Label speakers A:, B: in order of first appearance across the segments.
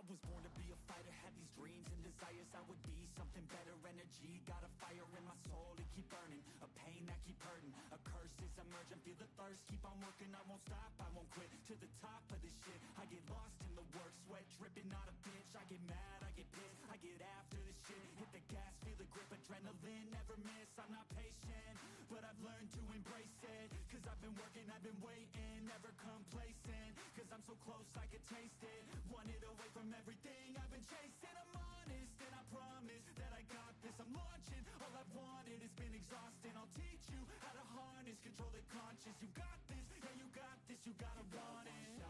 A: was born to be a fighter, had these dreams and desires. I would be something better, energy, got a fire in my soul to keep burning, a pain that keep hurting, a curse is emerging, feel the thirst, keep on working, I won't stop, I won't quit, to the top of this shit, I get lost in the work, sweat dripping, not a bitch, I get mad, I get pissed, I get after this shit, hit the gas, feel the grip, adrenaline, never miss, I'm not patient, but I've learned to embrace it, cause I've been working, I've been waiting, never complacent, cause I'm so close I could taste it, wanted away from everything I've been chasing, I'm honest, and I promise that I got this, I'm launching, all I've wanted has been exhausting, I'll teach you how to harness, control the conscious, you got this, yeah you got this, you gotta want it.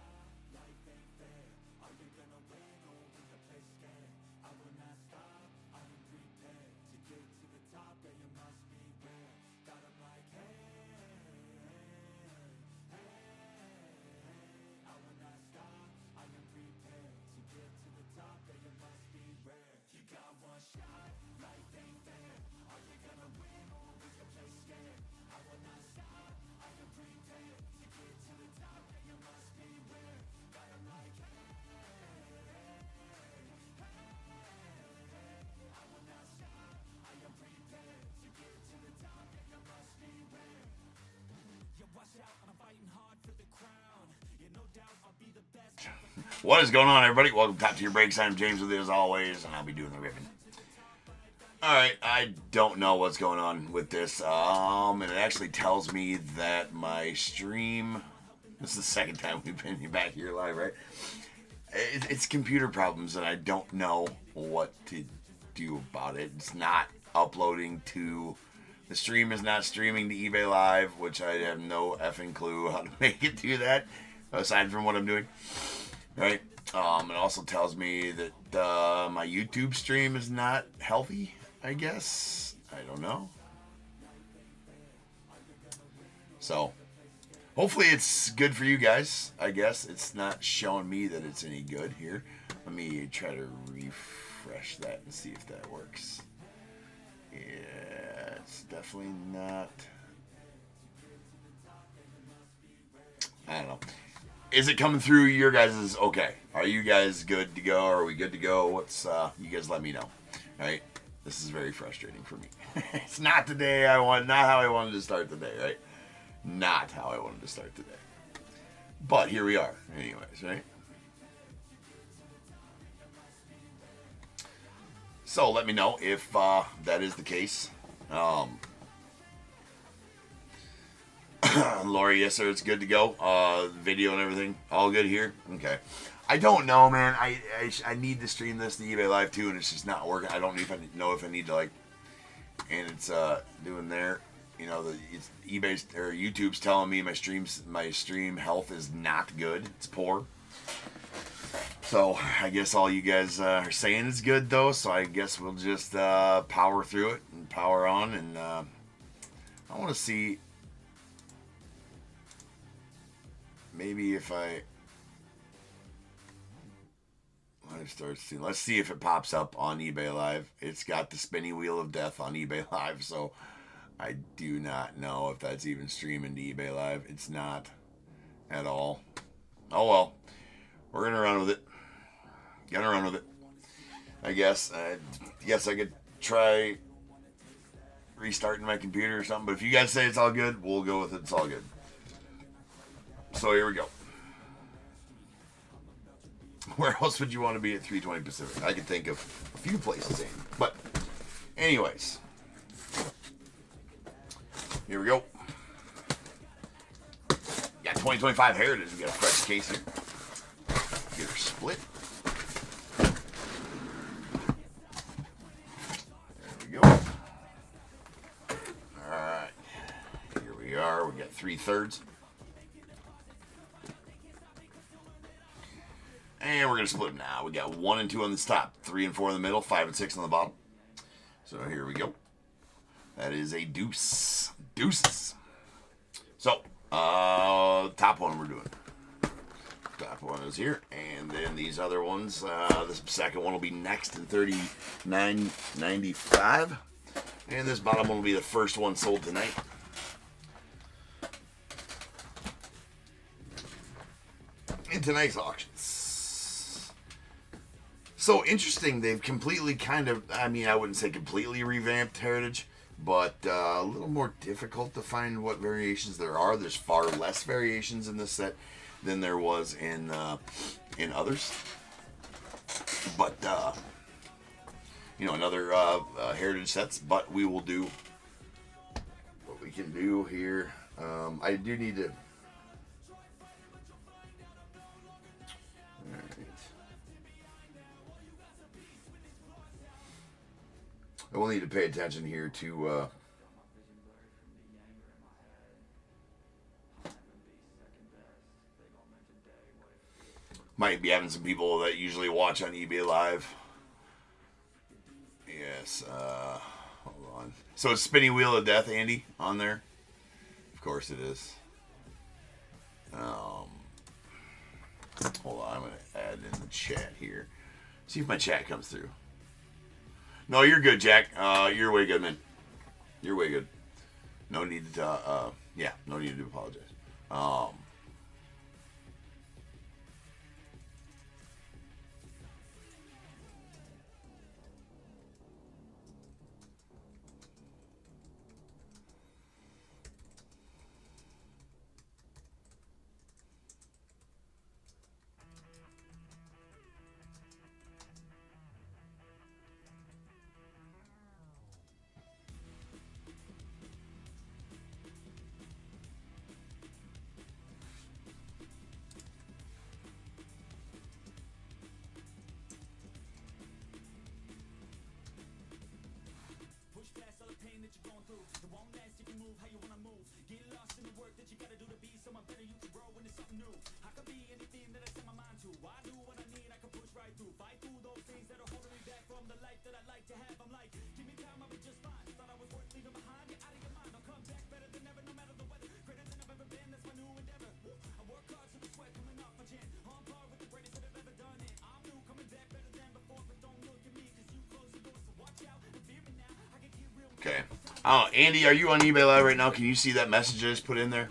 A: Life ain't fair, are you gonna win or will you play scared? I will not stop, I am prepared to get to the top, yeah you must be rare, got 'em like hey, hey, I will not stop, I am prepared to get to the top, yeah you must be rare, you got one shot, life ain't fair, are you gonna win or will you play scared? I will not stop, I am prepared to get to the top, yeah you must be rare, got 'em like hey, I will not stop, I am prepared to get to the top, yeah you must be rare. Yeah, watch out, I'm fighting hard for the crown. Yeah, no doubt I'll be the best.
B: What is going on, everybody? Welcome to Top Tier Breaks. I'm James with you as always, and I'll be doing the ribbon. Alright, I don't know what's going on with this. And it actually tells me that my stream, this is the second time we've been back here live, right? It's computer problems, and I don't know what to do about it. It's not uploading to, the stream is not streaming to eBay Live, which I have no effing clue how to make it do that, aside from what I'm doing, right? It also tells me that my YouTube stream is not healthy, I guess. I don't know. So, hopefully it's good for you guys, I guess. It's not showing me that it's any good here. Let me try to refresh that and see if that works. Yeah, it's definitely not. I don't know. Is it coming through your guys' okay? Are you guys good to go? Are we good to go? What's you guys let me know. Right? This is very frustrating for me. It's not the day I want, not how I wanted to start the day, right? Not how I wanted to start the day. But here we are, anyways, right? So let me know if that is the case. Lori, yes sir, it's good to go. Video and everything, all good here. Okay. I don't know, man. I need to stream this to eBay Live too, and it's just not working. I don't know if I need to like, and it's doing there. You know, it's eBay's or YouTube's telling me my stream health is not good. It's poor. So I guess all you guys are saying is good though. So I guess we'll just power through it and power on. And I want to see maybe if let's see if it pops up on eBay Live. It's got the spinning wheel of death on eBay Live, so I do not know if that's even streaming to eBay Live. It's not at all. Oh well, we're gonna run with it. Gonna run with it, I guess. I could try restarting my computer or something, but if you guys say it's all good, we'll go with it. It's all good. So here we go. Where else would you want to be at 3:20 Pacific? I could think of a few places, Amy. But anyways, here we go. Got 2025 Heritage. We got a fresh case here. Get her split. There we go. All right. Here we are. We got 3/3. And we're going to split them now. We got 1 and 2 on the top, 3 and 4 in the middle, 5 and 6 on the bottom. So here we go. That is a deuce. Deuces. So, top one we're doing. Top one is here. And then these other ones, the second one will be next in $39.95. And this bottom one will be the first one sold tonight. In tonight's auctions. So interesting. They've completely kind of, I mean, I wouldn't say completely revamped Heritage, but a little more difficult to find what variations there are. There's far less variations in this set than there was in others. But, another Heritage sets. But we will do what we can do here. I do need to... I will need to pay attention here to might be having some people that usually watch on eBay Live. Yes, hold on. So it's Spinning Wheel of Death, Andy, on there? Of course it is. Hold on, I'm going to add in the chat here. See if my chat comes through. No, you're good, Jack. You're way good, man. You're way good. No need to, no need to apologize. Okay. Andy, are you on eBay Live right now? Can you see that message I just put in there?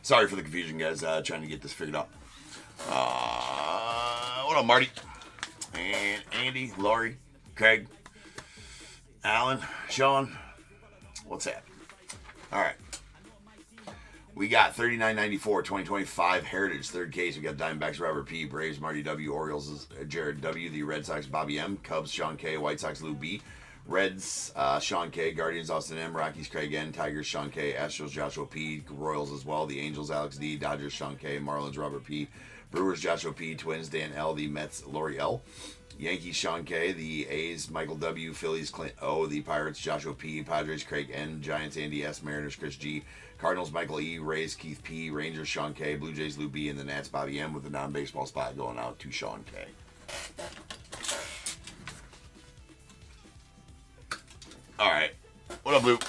B: Sorry for the confusion, guys. Trying to get this figured out. What up, Marty? And Andy, Laurie, Craig, Alan, Sean. What's that? All right. We got $39.94, 2025 Heritage, third case. We got Diamondbacks, Robert P., Braves, Marty W., Orioles, Jared W., the Red Sox, Bobby M., Cubs, Sean K., White Sox, Lou B., Reds, Sean K., Guardians, Austin M., Rockies, Craig N., Tigers, Sean K., Astros, Joshua P., Royals as well, the Angels, Alex D., Dodgers, Sean K., Marlins, Robert P., Brewers, Joshua P., Twins, Dan L., the Mets, Lori L., Yankees, Sean K., the A's, Michael W., Phillies, Clint O., the Pirates, Joshua P., Padres, Craig N., Giants, Andy S., Mariners, Chris G., Cardinals, Michael E., Rays, Keith P., Rangers, Sean K., Blue Jays, Lou B., and the Nats, Bobby M., with the non-baseball spot going out to Sean K. All right. What up, Lou?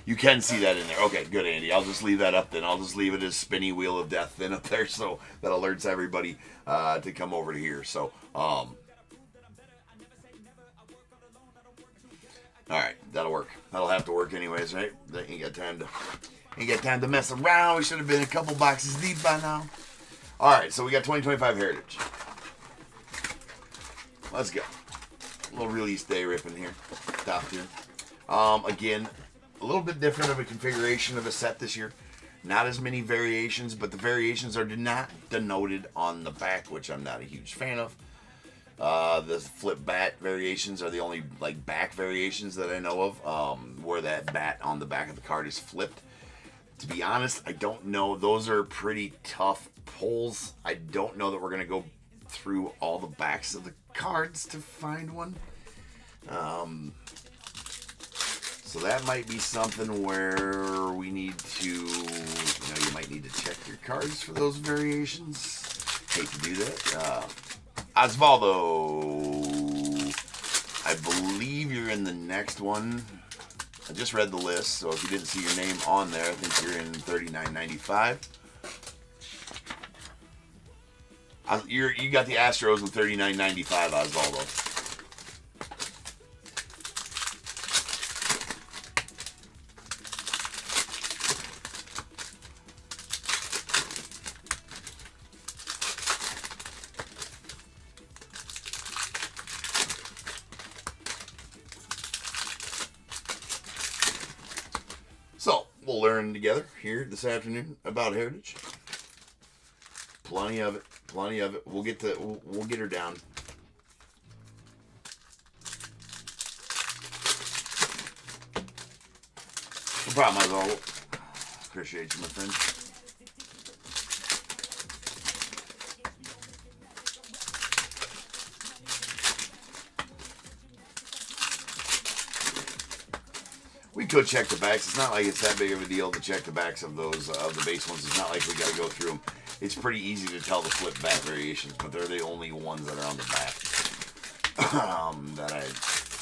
B: You can see that in there. Okay, good, Andy. I'll just leave that up then. I'll just leave it as Spinny Wheel of Death then up there, so that alerts everybody to come over to here. So, all right, that'll work. That'll have to work anyways, right? They ain't got time to mess around. We should have been a couple boxes deep by now. All right, so we got 2025 Heritage. Let's go. A little release day ripping here. Top tier. Again, a little bit different of a configuration of a set this year. Not as many variations, but the variations are not denoted on the back, which I'm not a huge fan of. The flip bat variations are the only back variations that I know of, where that bat on the back of the card is flipped. To be honest, I don't know. Those are pretty tough pulls. I don't know that we're going to go through all the backs of the cards to find one. So that might be something where we need to, you might need to check your cards for those variations. Hate to do that. Osvaldo, I believe you're in the next one. I just read the list, so if you didn't see your name on there, I think you're in $39.95. You got the Astros in $39.95, Osvaldo. we'll learn together here this afternoon about heritage. Plenty of it. Plenty of it. We'll get her down. No problem, as always. Appreciate you, my friend. We could check the backs. It's not like it's that big of a deal to check the backs of those of the base ones. It's not like we got to go through them. It's pretty easy to tell the flip back variations, but they're the only ones that are on the back that I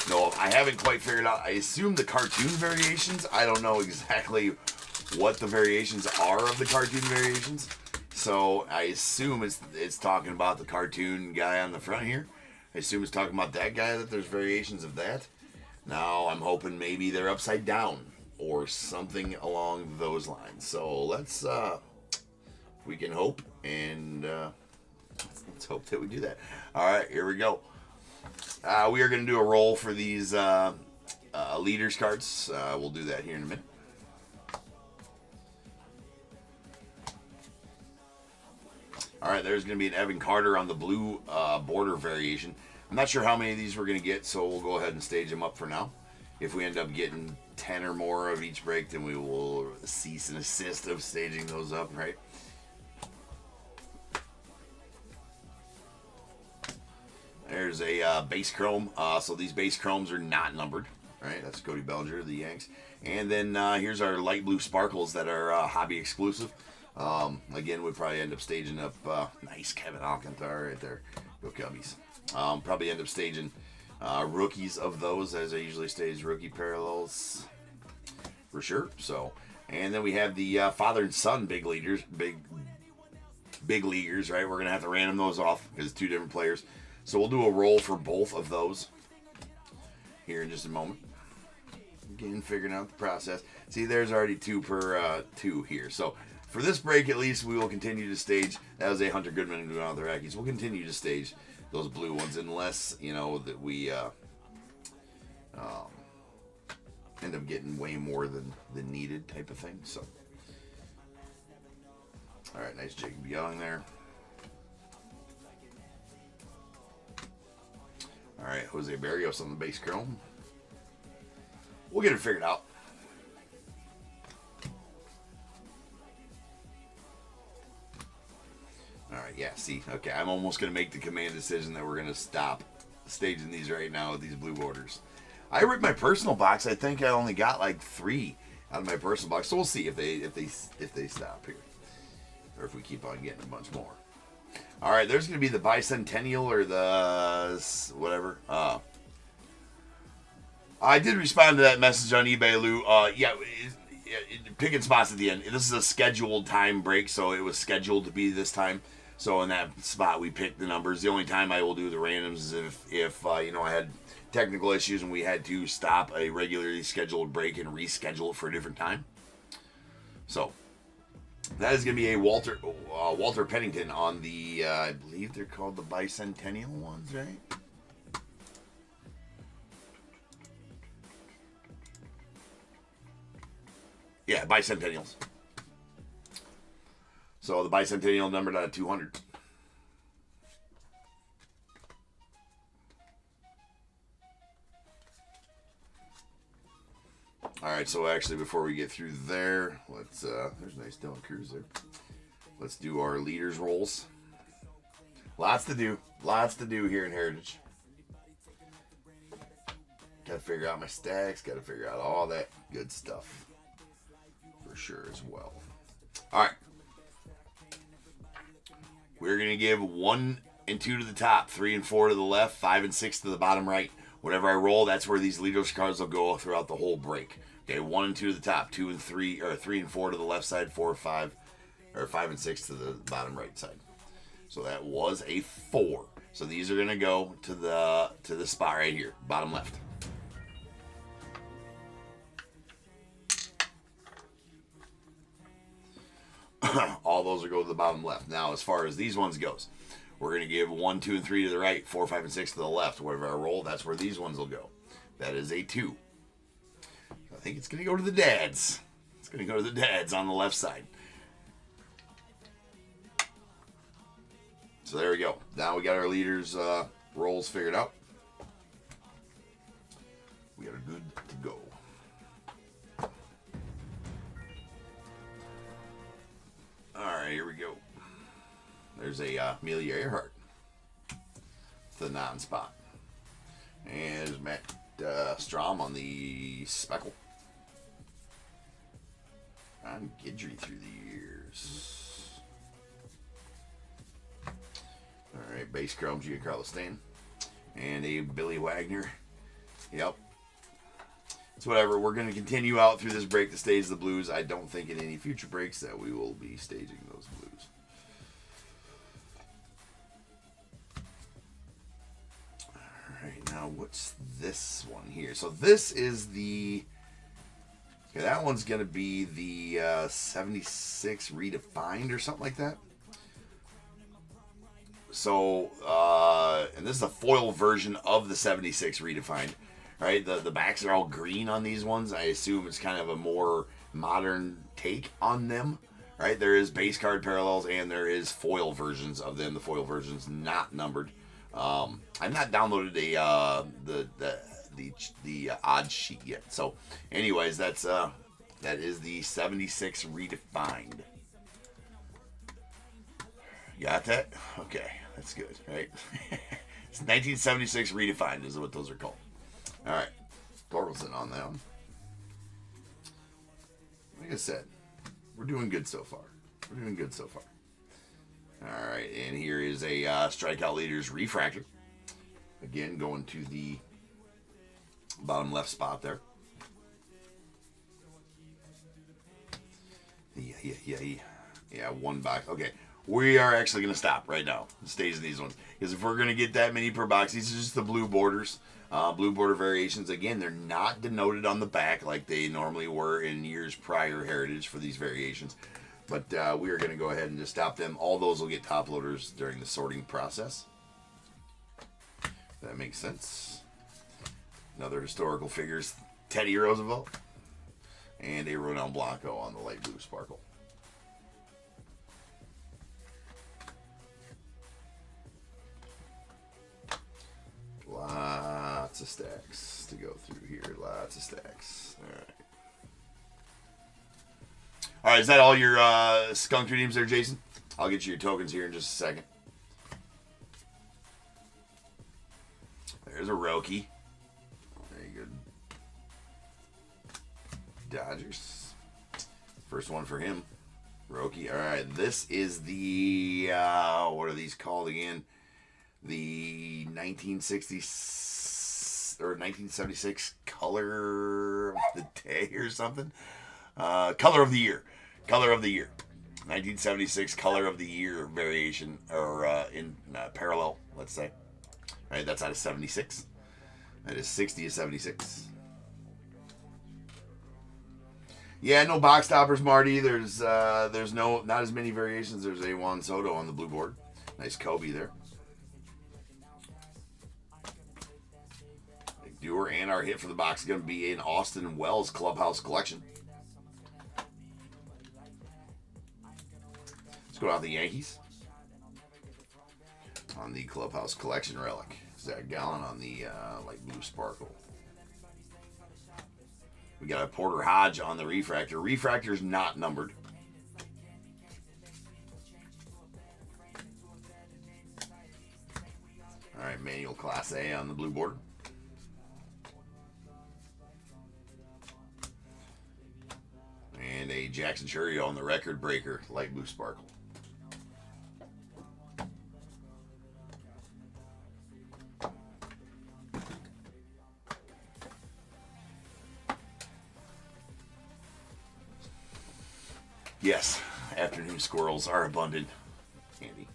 B: know of. I haven't quite figured out. I assume the cartoon variations. I don't know exactly what the variations are of the cartoon variations. So I assume it's talking about the cartoon guy on the front here. I assume it's talking about that guy, that there's variations of that. Now, I'm hoping maybe they're upside down or something along those lines. So let's, we can hope, and let's hope that we do that. All right, here we go. We are going to do a roll for these leaders cards. We'll do that here in a minute. All right, there's going to be an Evan Carter on the blue border variation. I'm not sure how many of these we're going to get, so we'll go ahead and stage them up for now. If we end up getting 10 or more of each break, then we will cease and assist of staging those up, right? There's a base chrome. So these base chromes are not numbered, right? That's Cody Bellinger, the Yanks. And then here's our light blue sparkles that are hobby exclusive. Again, we'll probably end up staging up, nice Kevin Alcantara right there. Go Cubbies. Probably end up staging rookies of those, as I usually stage rookie parallels for sure. So, and then we have the father and son big leaguers, right? We're gonna have to random those off because two different players. So we'll do a roll for both of those here in just a moment. Again, figuring out the process. See, there's already two per two here. So for this break, at least, we will continue to stage. That was a Hunter Goodman and Down the Rockies. We'll continue to stage those blue ones, unless, you know, that we end up getting way more than needed type of thing. So, all right, nice Jacob Young there. All right, Jose Barrios on the base chrome. We'll get it figured out. All right, yeah, see, okay, I'm almost going to make the command decision that we're going to stop staging these right now with these blue borders. I ripped my personal box. I think I only got like 3 out of my personal box, so we'll see if they stop here, or if we keep on getting a bunch more. All right, there's going to be the bicentennial or the whatever. I did respond to that message on eBay, Lou. Yeah, picking spots at the end. This is a scheduled time break, so it was scheduled to be this time. So in that spot, we picked the numbers. The only time I will do the randoms is if you know, I had technical issues and we had to stop a regularly scheduled break and reschedule it for a different time. So that is going to be a Walter Pennington on the, I believe they're called the bicentennial ones, right? Yeah, bicentennials. So the bicentennial numbered out of 200. All right, so actually before we get through there, let's, there's a nice Dylan Cruz there. Let's do our leaders rolls. Lots to do here in Heritage. Got to figure out my stacks, got to figure out all that good stuff for sure as well. All right. We're going to give 1 and 2 to the top, 3 and 4 to the left, 5 and 6 to the bottom right. Whatever I roll, that's where these leaders cards will go throughout the whole break. Okay, 1 and 2 to the top, 2 and 3, or 3 and 4 to the left side, 4 or 5, or 5 and 6 to the bottom right side. So that was a 4. So these are going to go to the spot right here, bottom left. All those will go to the bottom left. Now, as far as these ones goes, we're going to give 1, 2, and 3 to the right, 4, 5, and 6 to the left. Wherever I roll, that's where these ones will go. That is a 2. I think it's going to go to the dads. It's It's going to go to the dads on the left side. So there we go. Now we got our leaders' roles figured out. We are good to go. Alright, here we go. There's a Amelia Earhart. The non-spot. And there's Matt Strom on the speckle. I'm Gidry through the years. Alright, base chrome Giancarlo Stan. And a Billy Wagner. Yep. It's whatever. We're going to continue out through this break to stage the blues. I don't think in any future breaks that we will be staging those blues. Alright, now what's this one here? So this is the... Okay, that one's going to be the 76 redefined or something like that. So, and this is a foil version of the 76 redefined. Right, the backs are all green on these ones. I assume it's kind of a more modern take on them. Right, there is base card parallels and there is foil versions of them. The foil version's not numbered. I've not downloaded the odd sheet yet. So, anyways, that is the 76 redefined. Got that? Okay, that's good. Right, it's 1976 redefined is what those are called. All right, Torkelson on that one. Like I said, we're doing good so far. We're doing good so far. All right, and here is a Strikeout Leaders Refractor. Again, going to the bottom left spot there. Yeah, one box. Okay, we are actually going to stop right now. Stays these ones. Because if we're going to get that many per box, these are just the blue borders. Blue border variations, again, they're not denoted on the back like they normally were in years prior heritage for these variations. But we are going to go ahead and just stop them. All those will get top loaders during the sorting process. That makes sense. Another historical figures, Teddy Roosevelt. And a Ronel Blanco on the light blue sparkle. Lots of stacks to go through here. Lots of stacks. All right, is that all your skunk redeems there, Jason? I'll get you your tokens here in just a second. There's a Roki. Very good. Dodgers. First one for him. Roki. All right, this is the, what are these called again? The 1960s or 1976 color of the day or something. Color of the year. Color of the year. 1976 color of the year variation or in parallel, let's say. All right, that's out of 76. That is 60 to 76. Yeah, no box toppers, Marty. There's not as many variations. There's a Juan Soto on the blue board. Nice Kobe there. Doer, and our hit for the box is going to be an Austin Wells Clubhouse Collection. Let's go out the Yankees. On the Clubhouse Collection relic. Zach Gallen on the light blue sparkle. We got a Porter Hodge on the refractor. Refractor's not numbered. All right, Manuel Class A on the blue border. And a Jackson Churio on the record breaker, light blue sparkle. Yes, afternoon squirrels are abundant. Andy.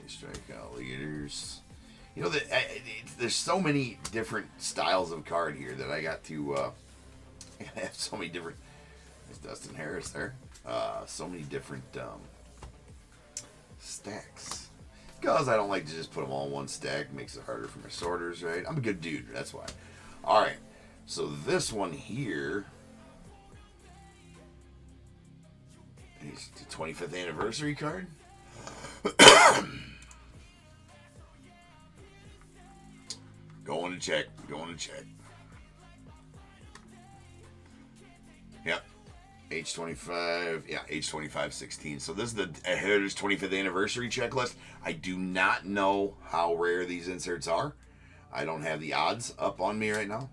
B: Strikeout leaders. You know, there's so many different styles of card here that I got to have so many different. There's Dustin Harris there. So many different stacks. Because I don't like to just put them all in one stack. Makes it harder for my sorters, right? I'm a good dude, that's why. All right. So this one here is the 25th anniversary card. Going to check. Yep. H25. Yeah, H2516. So this is the Heritage 25th anniversary checklist. I do not know how rare these inserts are. I don't have the odds up on me right now.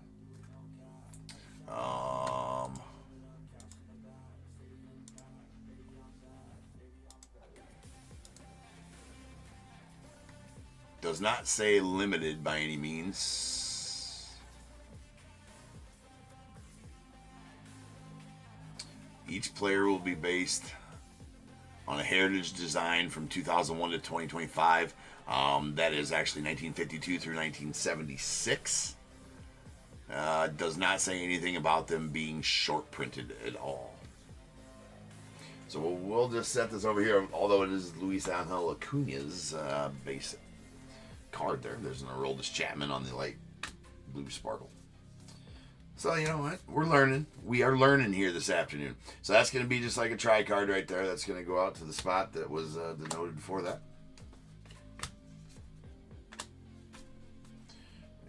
B: Does not say limited by any means. Each player will be based on a heritage design from 2001 to 2025. That is actually 1952 through 1976. Does not say anything about them being short printed at all. So we'll just set this over here, although it is Luis Angel Acuna's base card there. There's an Aroldis Chapman on the light blue sparkle. So you know what? We're learning. We are learning here this afternoon. So that's going to be just like a tri card right there. That's going to go out to the spot that was denoted for that.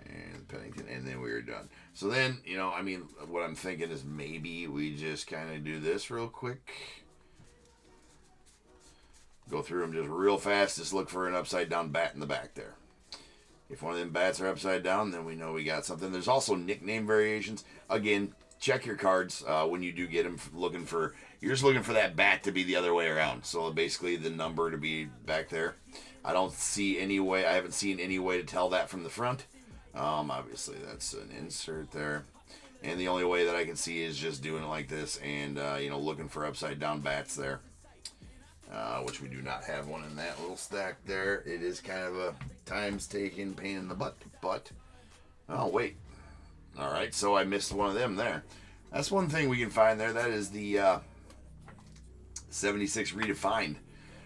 B: And Pennington, and then we are done. So then, you know, I mean, what I'm thinking is maybe we just kind of do this real quick. Go through them just real fast. Just look for an upside down bat in the back there. If one of them bats are upside down, then we know we got something. There's also nickname variations. Again, check your cards when you do get them. You're just looking for that bat to be the other way around. So basically, the number to be back there. I don't see any way. I haven't seen any way to tell that from the front. Obviously, that's an insert there, and the only way that I can see is just doing it like this, and you know, looking for upside down bats there. Which we do not have one in that little stack there. It is kind of a times-taking pain in the butt. But, oh, wait. All right, so I missed one of them there. That's one thing we can find there. That is the 76 Redefined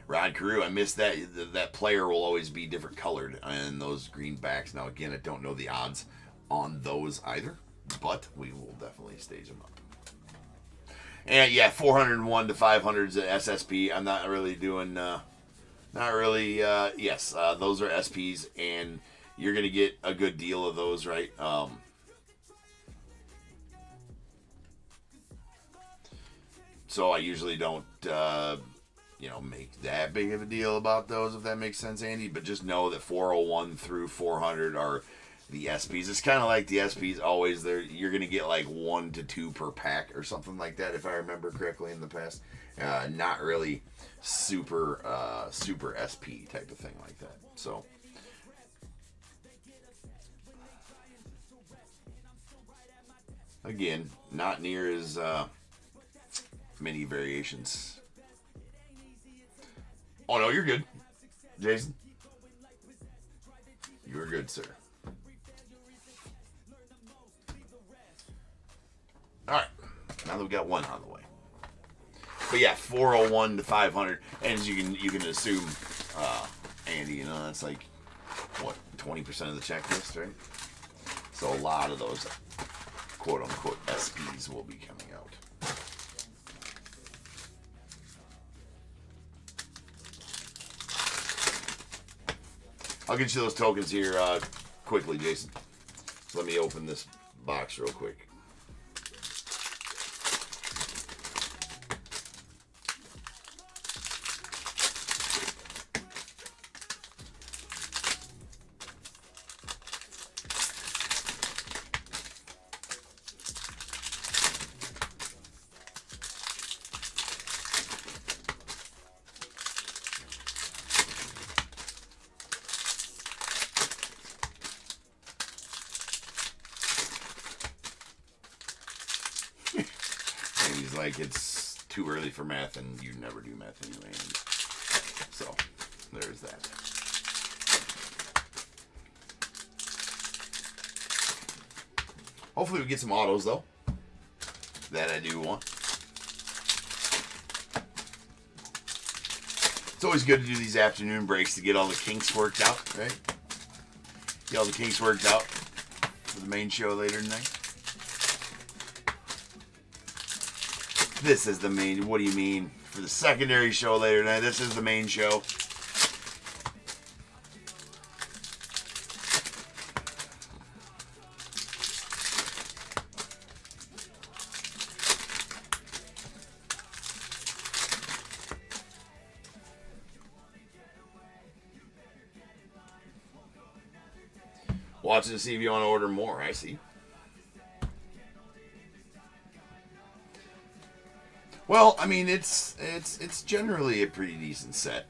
B: Rod Carew. I missed that. That player will always be different colored in those green backs. Now, again, I don't know the odds on those either, but we will definitely stage them up. And yeah, 401 to 500s at SSP. I'm not really doing, yes, those are SPs, and you're going to get a good deal of those, right? So I usually don't, make that big of a deal about those, if that makes sense, Andy. But just know that 401 through 400 are the SPs. It's kind of like the SPs always. You're going to get like 1 to 2 per pack or something like that, if I remember correctly in the past. Not really super SP type of thing like that. So again, not near as many variations. Oh no, you're good, Jason. You're good, sir. All right, now that we got one out of the way. But yeah, 401 to 500, and as you can assume, Andy, that's like what, 20% of the checklist, right? So a lot of those quote unquote SPs will be coming out. I'll get you those tokens here quickly, Jason. Let me open this box real quick. Like it's too early for math, and you never do math anyway. So there's that. Hopefully we get some autos though. That I do want. It's always good to do these afternoon breaks to get all the kinks worked out, right? Get all the kinks worked out for the main show later tonight. This is the main. What do you mean? For the secondary show later tonight, this is the main show. Watching to see if you want to order more. I see. Well, I mean, it's generally a pretty decent set.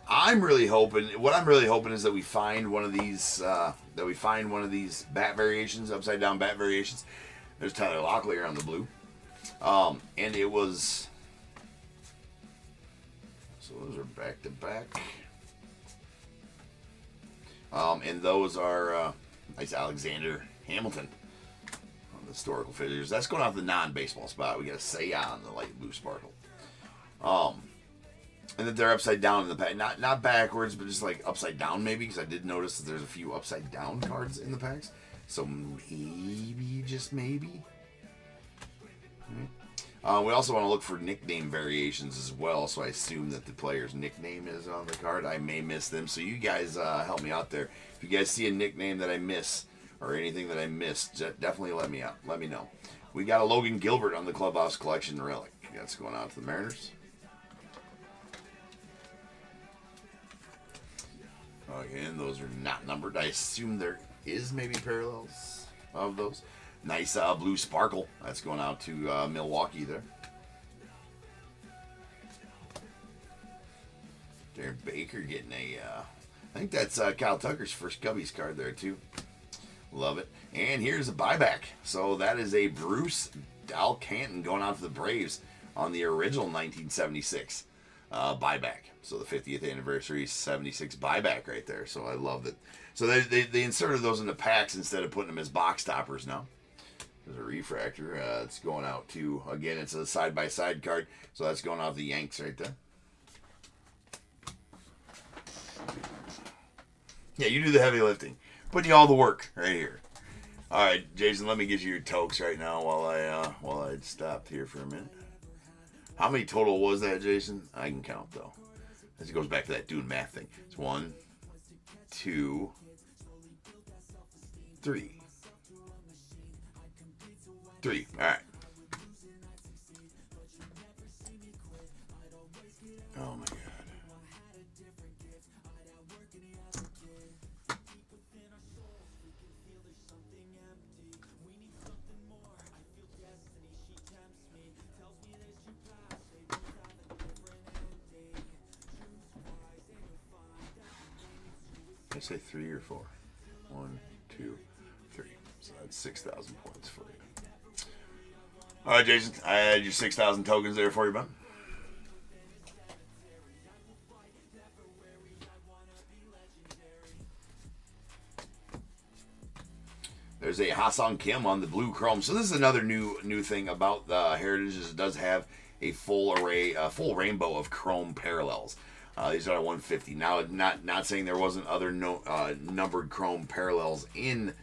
B: I'm really hoping. What I'm really hoping is that we find one of these. Bat variations, upside down bat variations. There's Tyler Locklear on the blue, and it was. So those are back to back. And those are nice Alexander Hamilton on the historical figures. That's going off the non-baseball spot. We got a Seiya on the light blue sparkle. And that they're upside down in the pack. Not backwards, but just like upside down maybe, because I did notice that there's a few upside down cards in the packs. So maybe, just maybe. We also want to look for nickname variations as well, so I assume that the player's nickname is on the card. I may miss them, so you guys help me out there. If you guys see a nickname that I miss or anything that I missed, definitely let me know. We got a Logan Gilbert on the Clubhouse Collection relic. That's going out to the Mariners. Again, those are not numbered. I assume there is maybe parallels of those. Nice blue sparkle. That's going out to Milwaukee there. Darren Baker getting a... I think that's Kyle Tucker's first Cubbies card there too. Love it. And here's a buyback. So that is a Bruce Dalcanton going out to the Braves on the original 1976 buyback. So the 50th anniversary 76 buyback right there. So I love that. So they inserted those into packs instead of putting them as box toppers now. There's a refractor. It's going out to, again, it's a side-by-side card. So that's going out the Yanks right there. Yeah, you do the heavy lifting. Putting you all the work right here. All right, Jason, let me get you your tokes right now while I stopped here for a minute. How many total was that, Jason? I can count, though. As it goes back to that doing math thing. It's 1, 2, 3. 3. All right. Oh my God. Did I say 3 or 4? 1, 2, 3. So that's 6,000 points for you. All right, Jason, I had your 6,000 tokens there for you, bud. There's a Ha-Sung Kim on the blue chrome. So this is another new thing about the Heritage. Is it does have a full array, full rainbow of chrome parallels. These are 150. Now, not saying there wasn't other numbered chrome parallels in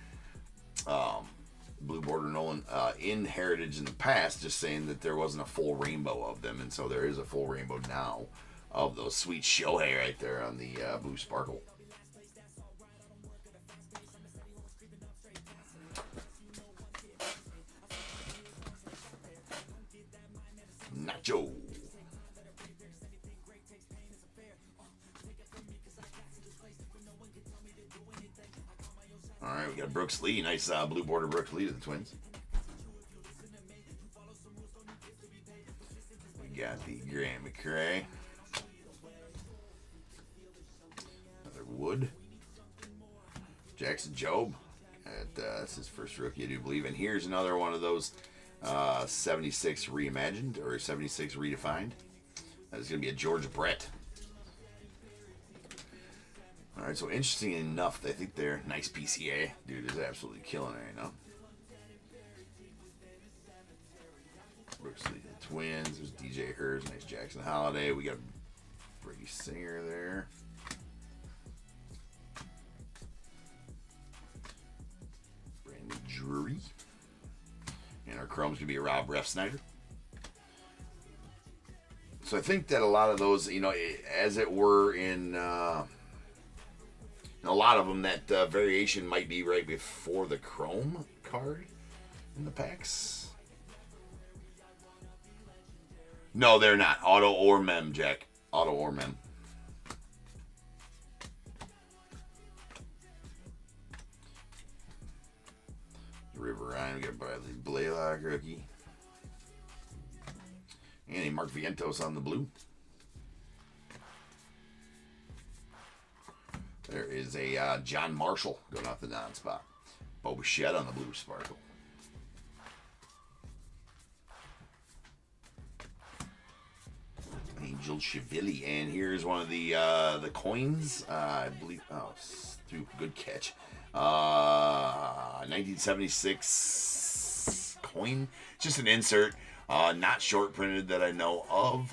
B: Blue Border Nolan in Heritage in the past, just saying that there wasn't a full rainbow of them, and so there is a full rainbow now of those. Sweet Shohei right there on the blue sparkle. Nacho. All right, we got Brooks Lee. Nice blue border Brooks Lee to the Twins. We got the Graham McCray. Another Wood. Jackson Jobe. That's his first rookie, I do believe. And here's another one of those 76 reimagined or 76 redefined. That's going to be a George Brett. All right, so interesting enough, I think they're nice PCA. Dude is absolutely killing it right now. Brooks Lee, the Twins. There's DJ Hers, nice Jackson Holiday. We got Brady Singer there. Brandon Drury. And our chrome's going to be a Rob Refsnyder. So I think that a lot of those, you know, as it were in a lot of them, that variation might be right before the Chrome card in the packs. No, they're not. Auto or mem, Jack. Auto or mem. River Ryan, we got Bradley Blaylock, rookie. And a Mark Vientos on the blue. There is a John Marshall going off the non-spot. Bo Bichette on the blue sparkle. Angel Shivili. And here's one of the coins. I believe. Oh, good catch. 1976 coin. Just an insert. Not short printed that I know of.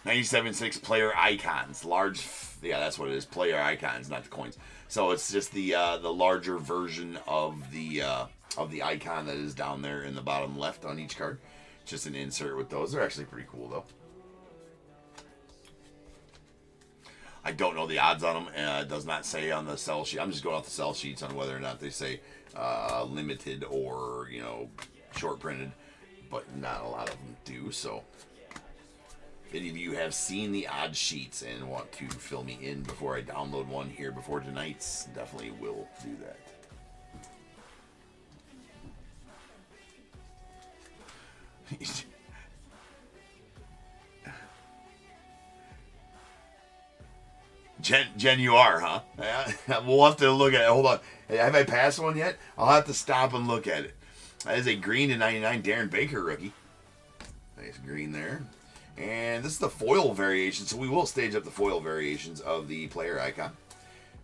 B: 1976 player icons. Large. Yeah, that's what it is. Player icons, not the coins. So it's just the larger version of the icon that is down there in the bottom left on each card. Just an insert with those. They're actually pretty cool though. I don't know the odds on them. It does not say on the sell sheet. I'm just going off the sell sheets on whether or not they say limited or, you know, short printed, but not a lot of them do. So if any of you have seen the odd sheets and want to fill me in before I download one here before tonight's, definitely will do that. Jen, you are, huh? We'll have to look at it. Hold on. Have I passed one yet? I'll have to stop and look at it. That is a green to 99 Darren Baker rookie. Nice green there. And this is the foil variation, so we will stage up the foil variations of the player icon.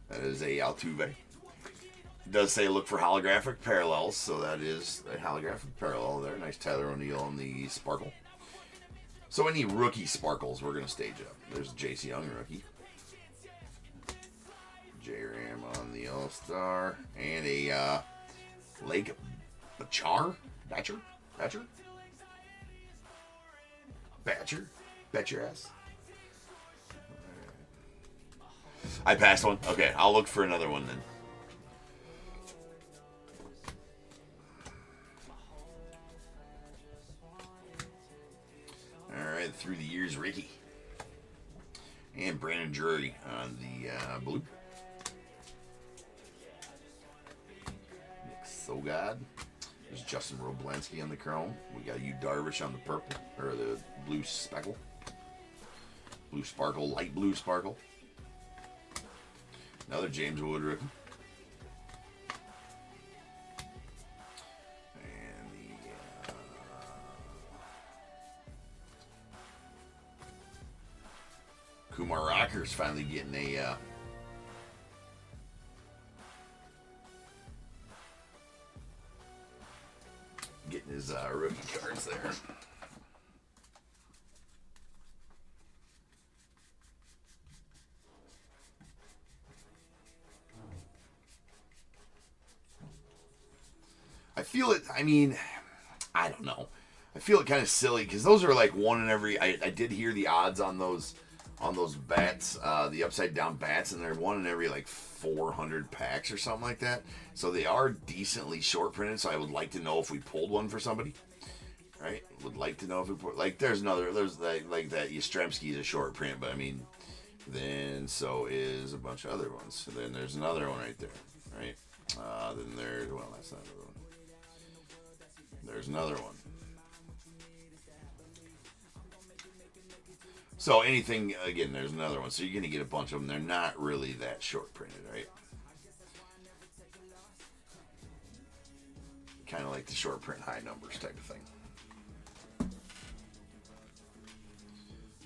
B: That is a Altuve. It does say look for holographic parallels, so that is a holographic parallel there. Nice Tyler O'Neill on the sparkle. So any rookie sparkles we're going to stage up. There's Jace Young rookie. J-Ram on the All-Star. And a Lake Batcher? Bet your ass. I passed one. Okay, I'll look for another one then. Alright, through the years, Ricky. And Brandon Drury on the blue. Nick Sogod. There's Justin Roblansky on the chrome. We got Yu Darvish on the purple, or the blue speckle. Blue sparkle, light blue sparkle. Another James Wood rookie. And the Kumar Rockers finally getting a getting his rookie cards there. I feel it, I mean, I don't know. I feel it kind of silly because those are like one in every, I did hear the odds on those bats, the upside down bats, and they're one in every like 400 packs or something like that. So they are decently short printed. So I would like to know if we pulled one for somebody. Right? Would like to know if we put, like there's like that Yastrzemski is a short print, but I mean, then so is a bunch of other ones. So then there's another one right there, right? Then there's, well, that's not another one. There's another one. So anything, again, there's another one. So you're going to get a bunch of them. They're not really that short printed, right? Kind of like the short print high numbers type of thing.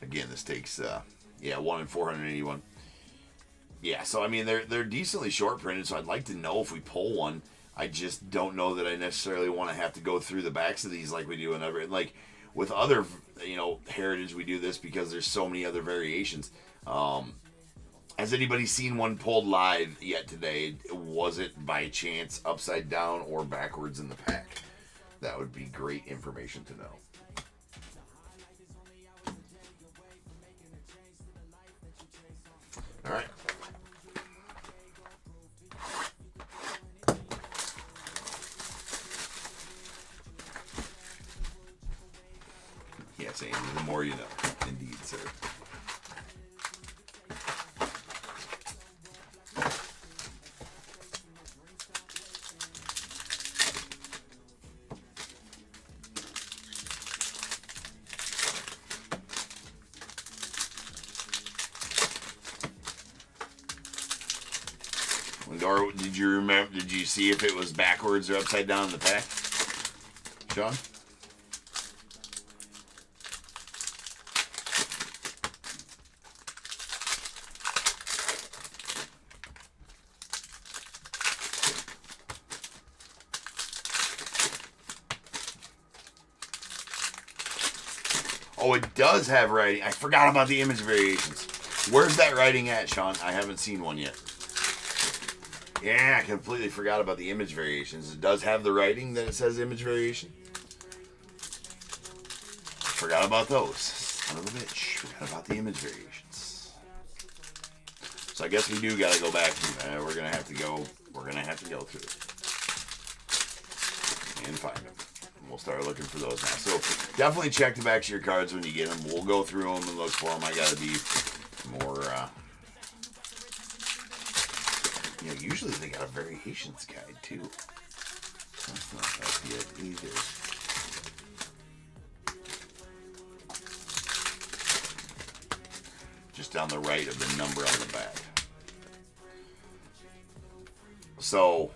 B: Again, this takes, 1 in 481. Yeah, so I mean, they're decently short printed, so I'd like to know if we pull one. I just don't know that I necessarily want to have to go through the backs of these like we do in other, like with other, Heritage, we do this because there's so many other variations. Has anybody seen one pulled live yet today? Was it by chance upside down or backwards in the pack? That would be great information to know. Yes, Andy, the more you know. Indeed, sir. Or did you remember? Did you see if it was backwards or upside down in the pack, Sean? Oh, it does have writing. I forgot about the image variations. Where's that writing at, Sean? I haven't seen one yet. Yeah, I completely forgot about the image variations. It does have the writing that it says image variation. Forgot about those. Son of a bitch. Forgot about the image variations. So I guess we do gotta go back. We're gonna have to go. We're gonna have to go through it and find them. And we'll start looking for those now. So definitely check the backs of your cards when you get them. We'll go through them and look for them. I gotta be more. You know, usually they got a variations guide too. That's not that yet either. Just down the right of the number on the back. So,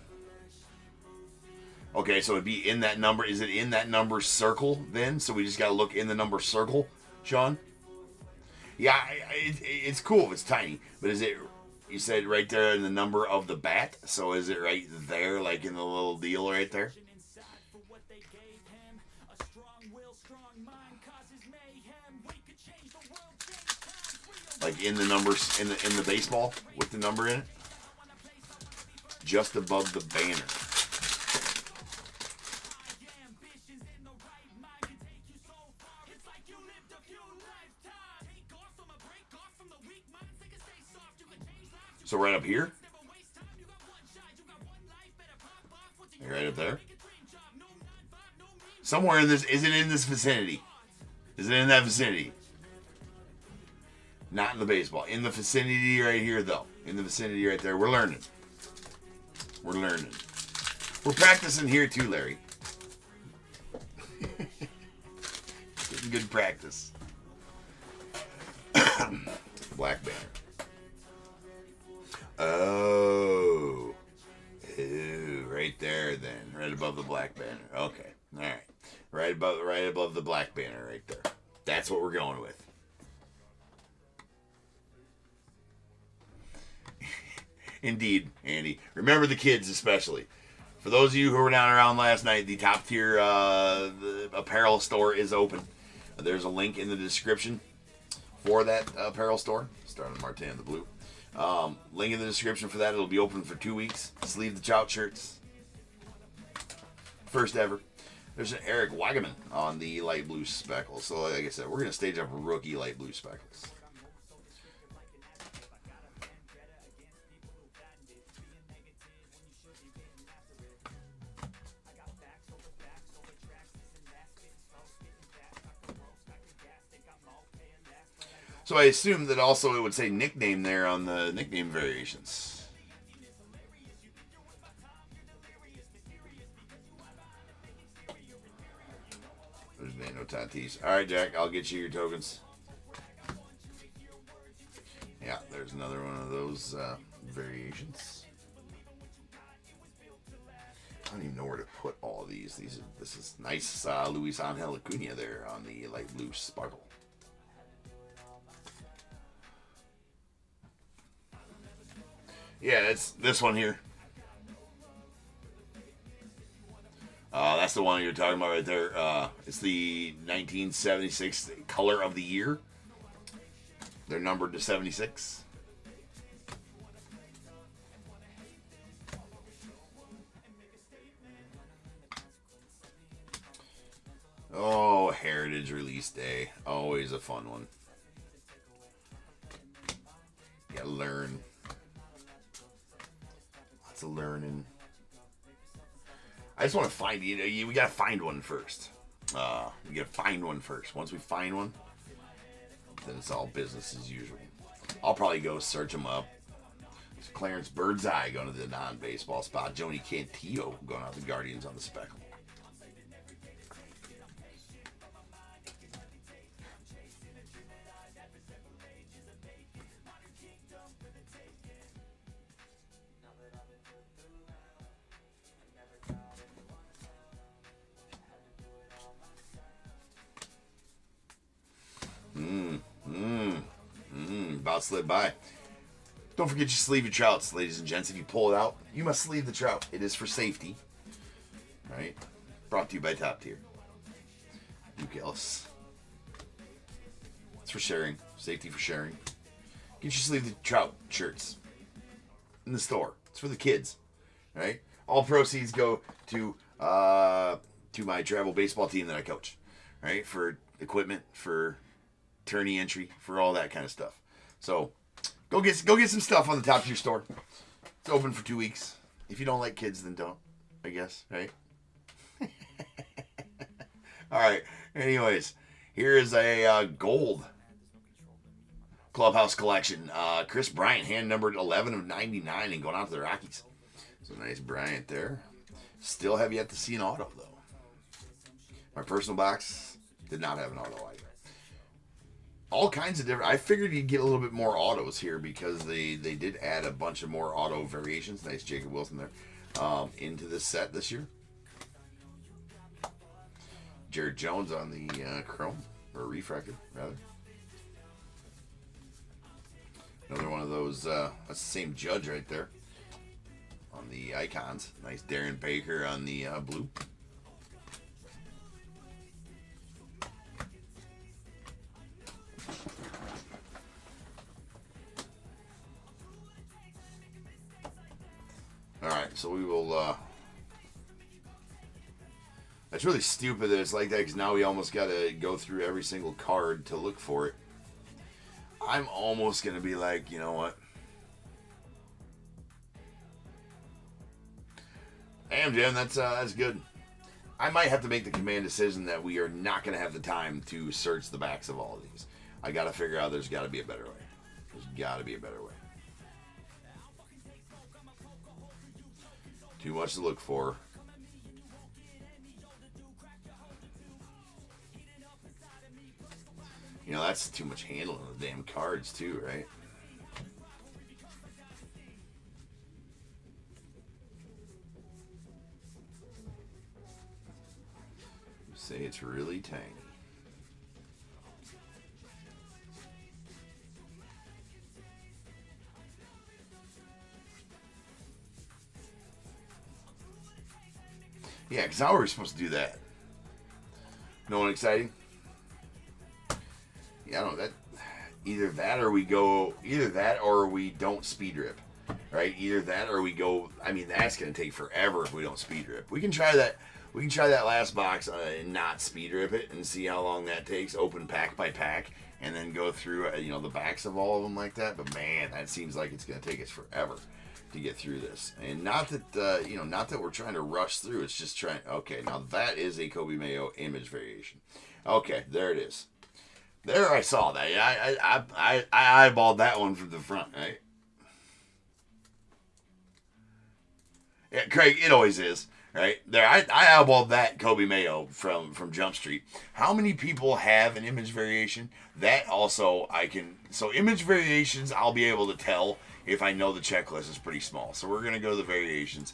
B: okay, so it'd be in that number. Is it in that number circle then? So we just got to look in the number circle, Sean? Yeah, it's cool if it's tiny, but is it... You said right there in the number of the bat, so is it right there, like in the little deal right there? Like in the numbers, in the baseball, with the number in it? Just above the banner. So right up here? Right up there? Somewhere in this, is it in this vicinity? Is it in that vicinity? Not in the baseball. In the vicinity right here, though. In the vicinity right there. We're learning. We're learning. We're practicing here too, Larry. Getting good practice. Black banner. Oh. Ooh, right there then. Right above the black banner. Okay. Alright. Right above the black banner right there. That's what we're going with. Indeed, Andy. Remember the kids especially. For those of you who were down around last night, the top tier the apparel store is open. There's a link in the description for that apparel store. Starting Martin the Blue. Link in the description for that. It'll be open for 2 weeks. Sleeve the Chout shirts. First ever. There's an Eric Wagaman on the light blue speckles. So like I said, we're going to stage up rookie light blue speckles. So I assume that also it would say nickname there on the nickname variations. There's Nano Tatis. All right, Jack, I'll get you your tokens. Yeah, there's another one of those variations. I don't even know where to put all of these. This is nice Luis Angel Acuna there on the light blue sparkle. Yeah, it's this one here. That's the one you're talking about right there. It's the 1976 color of the year. They're numbered to 76. Oh, Heritage Release Day. Always a fun one. You gotta learn. Lots of learning. I just want to find, we gotta find one first. We gotta find one first. Once we find one, then it's all business as usual. I'll probably go search them up. It's Clarence Birdseye going to the non-baseball spot. Joni Cantillo going out to the Guardians on the speckle. About slid by. Don't forget to sleeve your trouts, ladies and gents. If you pull it out, you must sleeve the trout. It is for safety. All right. Brought to you by Top Tier. Duke Ellis. It's for sharing. Safety for sharing. Get your sleeve the trout shirts in the store. It's for the kids. All right. All proceeds go to my travel baseball team that I coach. All right. For equipment, for tourney entry, for all that kind of stuff. So go get some stuff on the Top Tier store. It's open for 2 weeks. If you don't like kids, then don't, I guess, right? All right. Anyways, here is a gold Clubhouse collection. Chris Bryant, hand numbered 11 of 99 and going out to the Rockies. So nice Bryant there. Still have yet to see an auto, though. My personal box did not have an auto either. All kinds of different. I figured you'd get a little bit more autos here because they did add a bunch of more auto variations. Nice Jacob Wilson there into this set this year. Jared Jones on the chrome or refractor rather. Another one of those. That's the same Judge right there on the icons. Nice Darren Baker on the blue. Alright, so we will, that's really stupid that it's like that, because now we almost got to go through every single card to look for it. I'm almost going to be like, you know what? Damn, Jim, that's good. I might have to make the command decision that we are not going to have the time to search the backs of all of these. I got to figure out there's got to be a better way. There's got to be a better way. Too much to look for. You know, that's too much handling of the damn cards too, right? You say it's really tiny. Yeah, because how are we supposed to do that? No one exciting? Yeah, I don't know. Either that or we don't speed rip. Right? Either that or we go. I mean, that's going to take forever if we don't speed rip. We can try that. We can try that last box and not speed rip it and see how long that takes. Open pack by pack and then go through the backs of all of them like that. But man, that seems like it's going to take us forever to get through this. And not that not that we're trying to rush through. It's just trying. Okay, now that is a Kobe Mayo image variation. Okay, there it is. There, I saw that. Yeah, I eyeballed that one from the front, right? Yeah, Craig, it always is, right? There, I eyeballed that Kobe Mayo from Jump Street. How many people have an image variation? That also I can. So image variations, I'll be able to tell if I know the checklist is pretty small. So we're gonna go to the variations.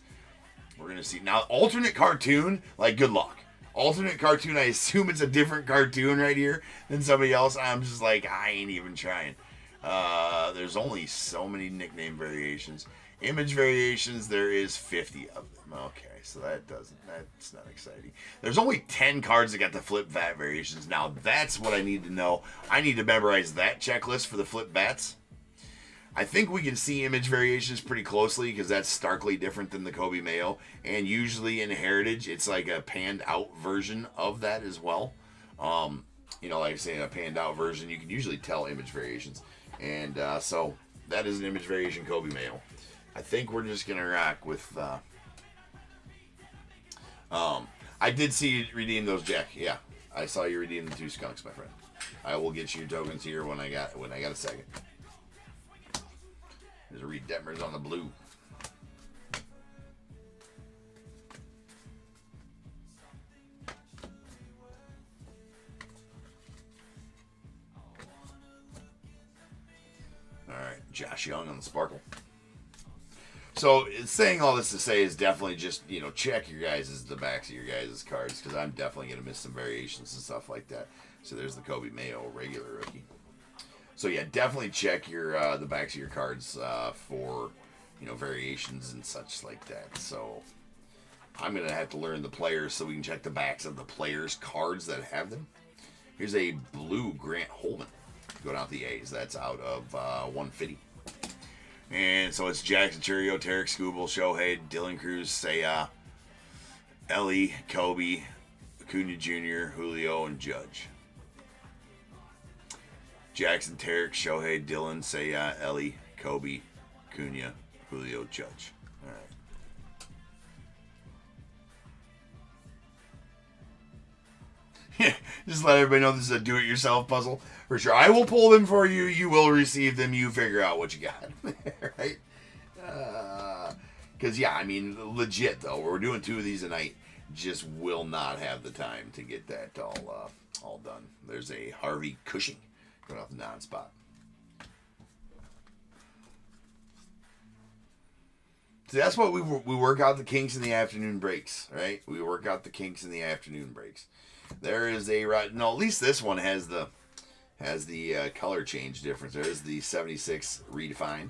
B: We're gonna see now alternate cartoon. Like, good luck. Alternate cartoon, I assume it's a different cartoon right here than somebody else. I'm just like, I ain't even trying. There's only so many nickname variations. Image variations, there is 50 of them. Okay, so that's not exciting. There's only 10 cards that got the flip bat variations. Now, that's what I need to know. I need to memorize that checklist for the flip bats. I think we can see image variations pretty closely because that's starkly different than the Kobe Mayo. And usually in Heritage, it's like a panned out version of that as well. Like I say, a panned out version, you can usually tell image variations. And so that is an image variation Kobe Mayo. I think we're just going to rock with... I did see you redeem those, Jack. Yeah, I saw you redeem the 2 skunks, my friend. I will get you tokens here when I got a second. There's a Reed Detmers on the blue. All right, Josh Young on the sparkle. So saying all this to say is definitely just, check the backs of your guys' cards, because I'm definitely going to miss some variations and stuff like that. So there's the Kobe Mayo regular rookie. So yeah, definitely check the backs of your cards for, variations and such like that. So I'm going to have to learn the players so we can check the backs of the players' cards that have them. Here's a blue Grant Holman going out the A's. That's out of 150. And so it's Jackson Churio, Tarek Skubal, Shohei, Dylan Cruz, Seiya, Ellie, Kobe, Acuna Jr., Julio, and Judge. Jackson, Tarek, Shohei, Dylan, Seiya, Ellie, Kobe, Acuna, Julio, Judge. All right. Just let everybody know this is a do-it-yourself puzzle. For sure. I will pull them for you. You will receive them. You figure out what you got. Right? Because, legit, though. We're doing 2 of these a night. Just will not have the time to get that all done. There's a Harvey Cushing going off the non-spot. So that's what we work out the kinks in the afternoon breaks, right? We work out the kinks in the afternoon breaks. There is at least this one has the color change difference. There's the 76 redefined.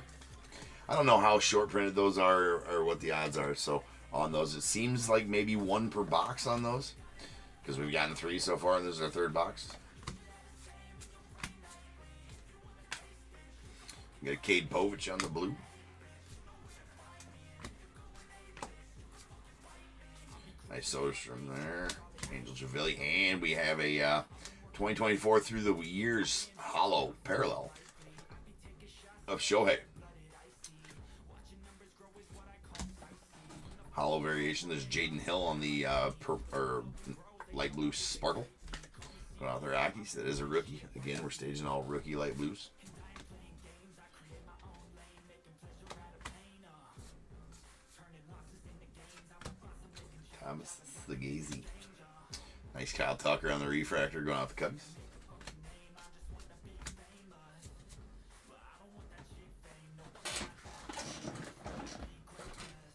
B: I don't know how short printed those are or what the odds are. So on those, it seems like maybe 1 per box on those, because we've gotten 3 so far, and this is our 3rd box. We got a Cade Povich on the blue. Nice Soderstrom there. Angel Javilli. And we have a 2024 through the years hollow parallel of Shohei. Hollow variation. There's Jaden Hill on the light blue sparkle. Going out there, Aki's. That is a rookie. Again, we're staging all rookie light blues. Thomas Sagazy. Nice Kyle Tucker on the refractor going off the Cubbies.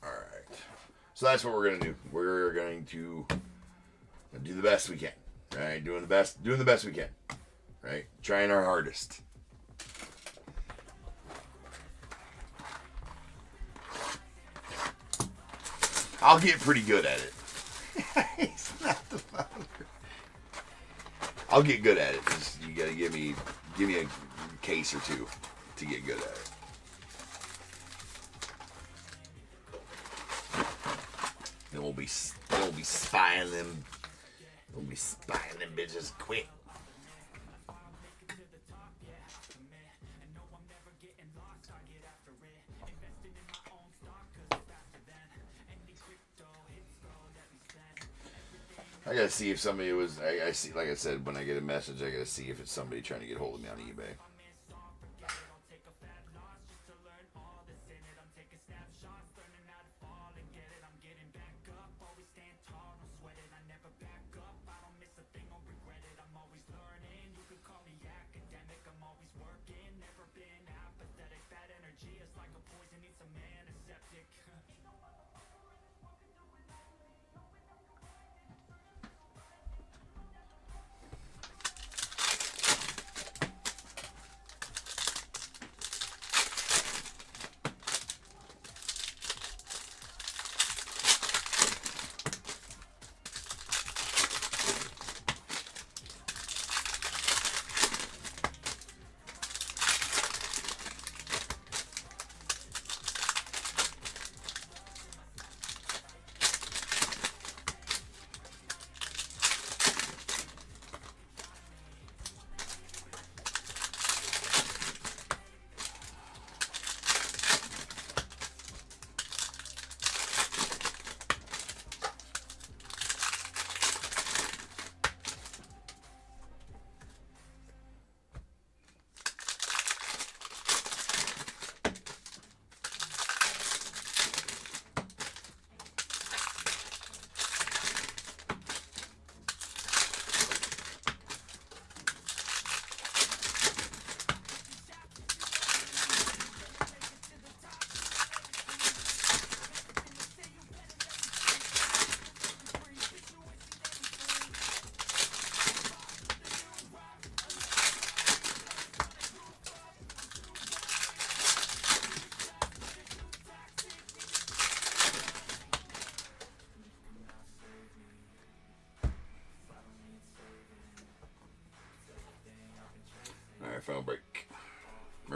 B: Alright. So that's what we're going to do. We're going to do the best we can. Right? Doing the best we can. Right? Trying our hardest. I'll get pretty good at it. He's not the father. I'll get good at it. Just, you gotta give me a case or 2 to get good at it. Then we'll be spying them. We'll be spying them bitches quick. I gotta see if somebody was. I see, like I said, when I get a message, I gotta see if it's somebody trying to get hold of me on eBay.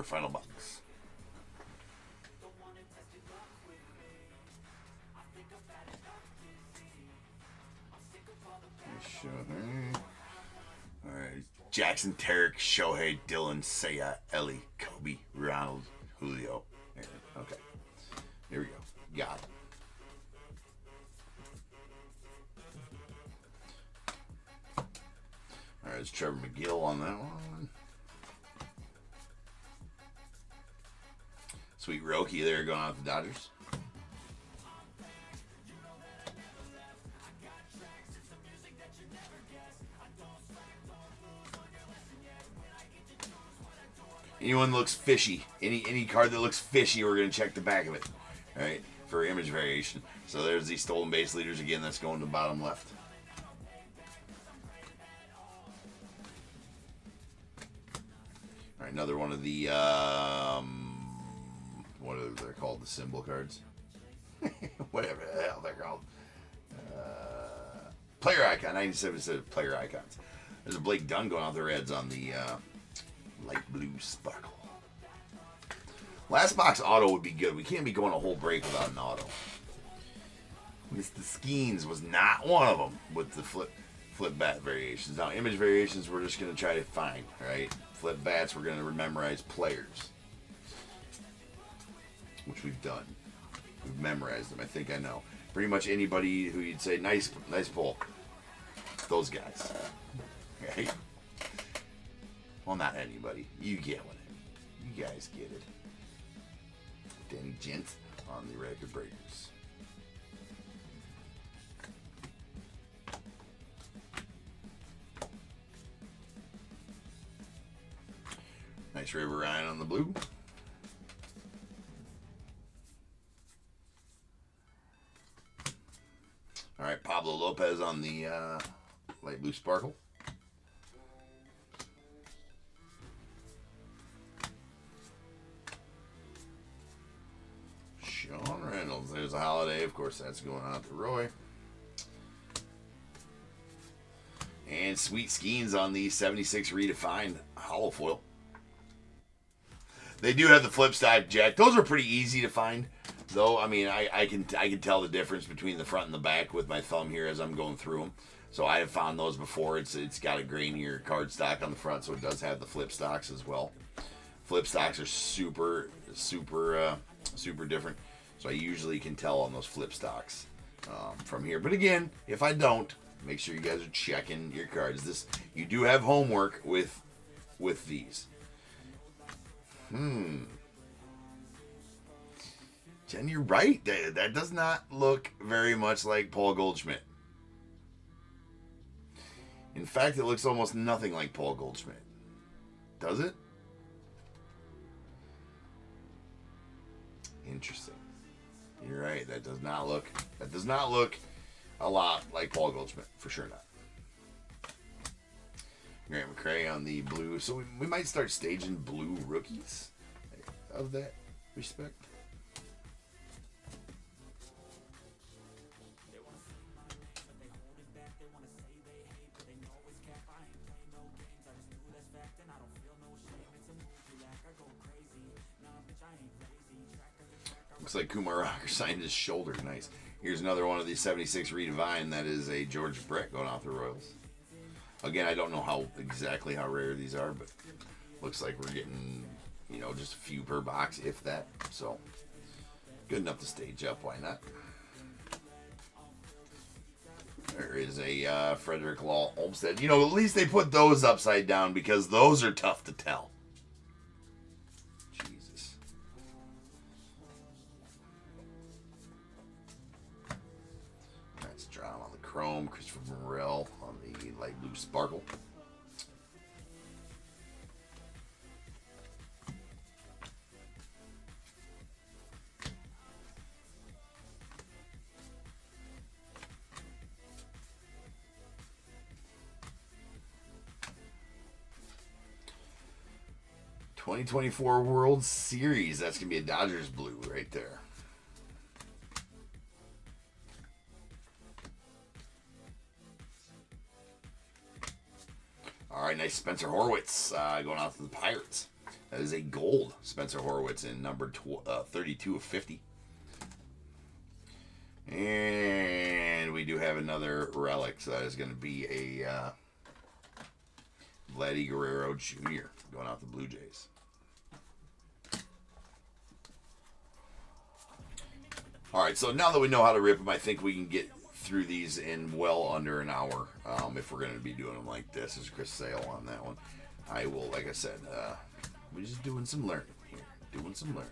B: final box. All right, Jackson, Tarek, Shohei, Dylan, Seiya, Ellie, Kobe, Ronald, Julio. Okay, here we go. Got it. All right, it's Trevor McGill on that one. Sweet Roki there going out the Dodgers. Anyone looks fishy, any card that looks fishy, we're going to check the back of it, all right, for image variation. So there's the stolen base leaders again. That's going to the bottom left. All right, another one of the what are they called? The symbol cards, whatever the hell they're called. Player icon. 97 instead of player icons. There's a Blake Dunn going off the Reds on the light blue sparkle. Last box auto would be good. We can't be going a whole break without an auto. Mr. Skeens was not one of them with the flip bat variations. Now, image variations we're just going to try to find, right? Flip bats, we're going to memorize players, which we've done. We've memorized them. I think I know. Pretty much anybody who you'd say, nice pull. Those guys. Right? Well, not anybody. You get what I mean. You guys get it. Danny Gent on the record breakers. Nice River Ryan on the blue. All right, Pablo Lopez on the light blue sparkle. Sean Reynolds. There's a holiday. Of course, that's going out to Roy. And Sweet Skeens on the 76 redefined hollow foil. They do have the flip side, Jack. Those are pretty easy to find, though. I mean, I can tell the difference between the front and the back with my thumb here as I'm going through them. So I have found those before. It's got a grainier cardstock on the front, so it does have the flip stocks as well. Flip stocks are super different. So I usually can tell on those flip stocks from here. But again, if I don't, make sure you guys are checking your cards. You do have homework with these. Jen, you're right. That does not look very much like Paul Goldschmidt. In fact, it looks almost nothing like Paul Goldschmidt. Does it? Interesting. You're right. That does not look a lot like Paul Goldschmidt. For sure not. Grant McCray on the blue. So we might start staging blue rookies of that respect. Looks like Kumar Rocker signed his shoulder. Nice. Here's another one of these 76 redivine. That is a George Brett going off the Royals. Again, I don't know exactly how rare these are, but looks like we're getting, just a few per box, if that. So, good enough to stage up. Why not? There is a Frederick Law Olmsted. At least they put those upside down because those are tough to tell. Jesus. That's John on the chrome. Christopher Morel on the light blue sparkle. '24 World Series. That's going to be a Dodgers blue right there. All right, nice Spencer Horwitz going out to the Pirates. That is a gold Spencer Horwitz in number 32 of 50. And we do have another relic, so that is going to be a Vladdy Guerrero Jr. going out the Blue Jays. All right, so now that we know how to rip them, I think we can get through these in well under an hour if we're going to be doing them like this. There's Chris Sale on that one. I will, like I said, we're just doing some learning here. Doing some learning.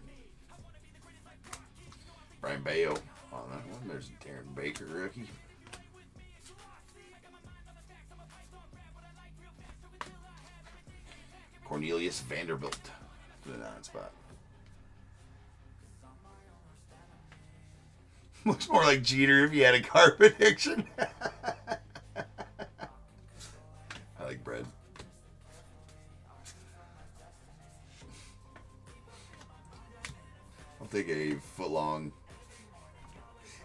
B: Brian Bayo on that one. There's Darren Baker, rookie. Cornelius Vanderbilt to the 9 spot. Looks more like Jeter if he had a car prediction. I like bread. I'll take a foot-long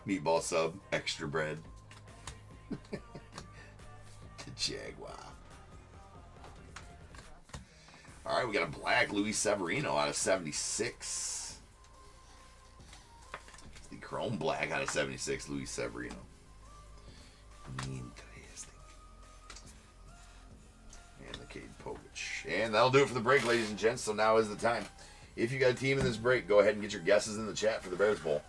B: meatball sub, extra bread. The Jaguar. All right, we got a black Luis Severino out of 76. The chrome black out of 76, Luis Severino. Interesting. And the Cade Povich. And that'll do it for the break, ladies and gents. So now is the time. If you got a team in this break, go ahead and get your guesses in the chat for the Bears Bowl.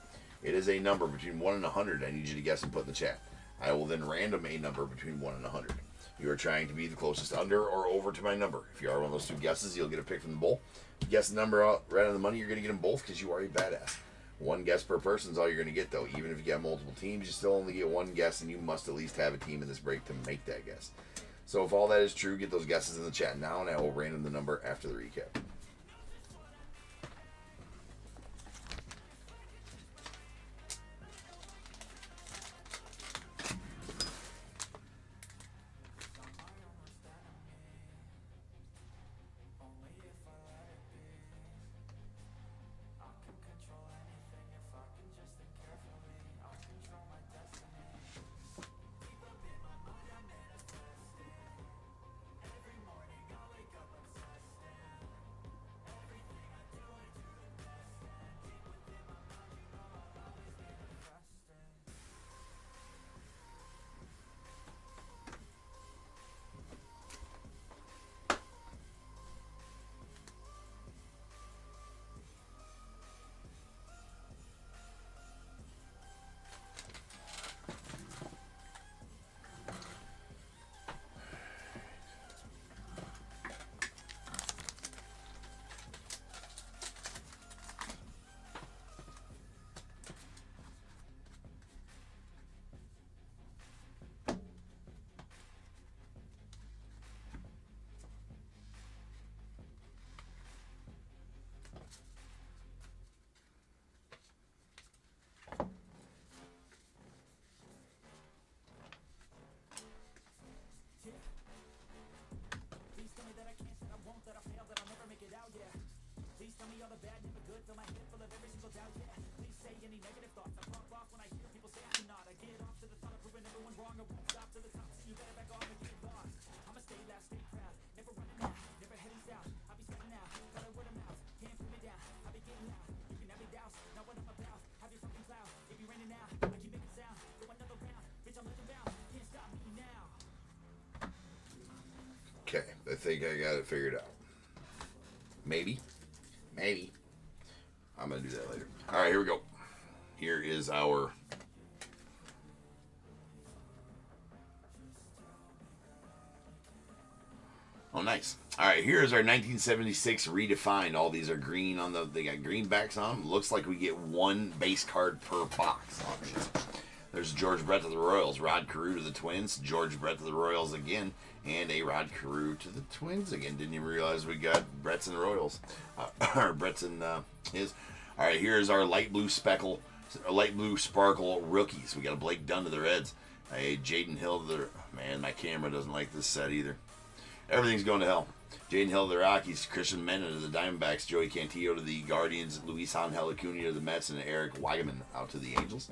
B: It is a number between 1 and 100. I need you to guess and put in the chat. I will then random a number between 1 and 100. You are trying to be the closest under or over to my number. If you are one of those two guesses, you'll get a pick from the bowl. If you guess the number out right on the money, you're going to get them both because you are a badass. One guess per person is all you're going to get, though. Even if you got multiple teams, you still only get one guess, and you must at least have a team in this break to make that guess. So if all that is true, get those guesses in the chat now, and I will random the number after the recap. Okay, I think I got it figured out. Maybe. Maybe. I'm going to do that later. All right, here we go. Here is our... Oh, nice. All right, here's our 1976 redefined. All these are green on the... They got green backs on them. Looks like we get one base card per box on these. There's George Brett to the Royals, Rod Carew to the Twins, George Brett to the Royals again, and a Rod Carew to the Twins again. Didn't even realize we got Brett's and Royals. Or Brett's and his. All right, here's our light blue sparkle rookies. We got a Blake Dunn to the Reds, a Jaden Hill to the... Man, my camera doesn't like this set either. Everything's going to hell. Jaden Hill to the Rockies, Christian Mena to the Diamondbacks, Joey Cantillo to the Guardians, Luis Angel Acuna to the Mets, and Eric Wagaman out to the Angels.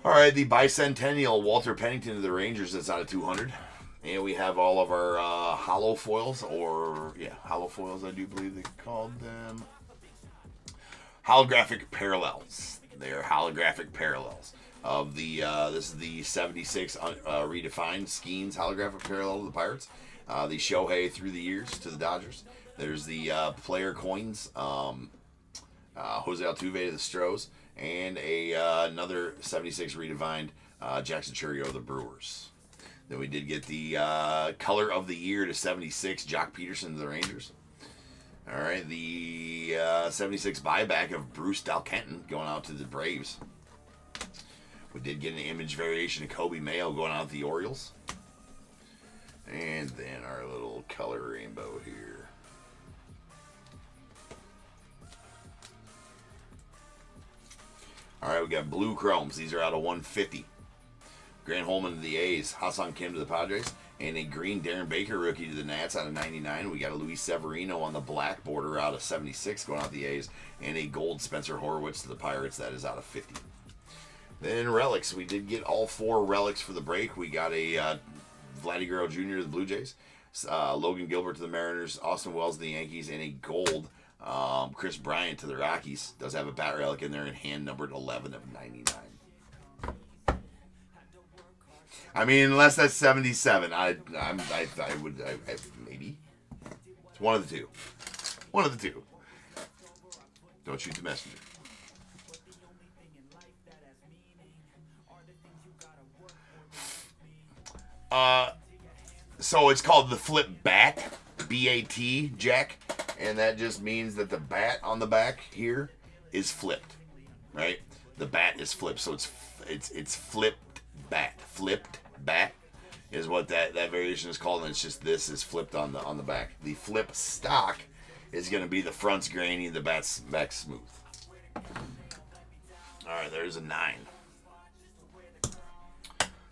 B: All right, the bicentennial Walter Pennington to the Rangers. That's out of 200. And we have all of our hollow foils, hollow foils, I do believe they called them. Holographic parallels. They are holographic parallels of the, this is the 76 redefined Skeens holographic parallel to the Pirates. The Shohei through the years to the Dodgers. There's the player coins, Jose Altuve to the Stros, and another 76 redefined Jackson Chourio of the Brewers. Then we did get the color of the year to 76 Jock Peterson to the Rangers. All right, the 76 buyback of Bruce Dalkenton going out to the Braves. We did get an image variation of Kobe Mayo going out to the Orioles. And then our little color rainbow here. All right, we got blue chromes. These are out of 150. Grant Holman to the A's, Hassan Kim to the Padres, and a green Darren Baker rookie to the Nats out of 99. We got a Luis Severino on the black border out of 76 going out to the A's, and a gold Spencer Horwitz to the Pirates. That is out of 50. Then relics. We did get all 4 relics for the break. We got a Vladdy Guerrero Jr. to the Blue Jays, Logan Gilbert to the Mariners, Austin Wells to the Yankees, and a gold Chris Bryant to the Rockies. Does have a bat relic in there and hand numbered 11 of 99. I mean, unless that's 77, I would maybe. It's one of the two. One of the two. Don't shoot the messenger. So it's called the flip bat, B-A-T, Jack, and that just means that the bat on the back here is flipped, right? The bat is flipped, so it's flipped bat is what that variation is called, and it's just this is flipped on the back. The flip stock is going to be the front's grainy, the back's smooth. All right, there's a 9.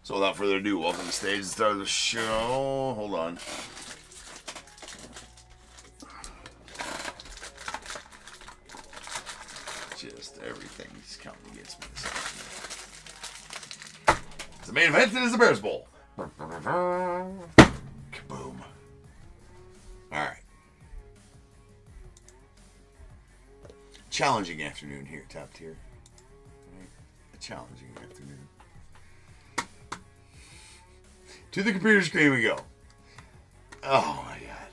B: So without further ado, welcome to the stage and start the show. Hold on. Just everything's counting against me. The main event is the Bears Bowl. Kaboom. Alright. Challenging afternoon here, top tier. A challenging afternoon. To the computer screen we go. Oh my god.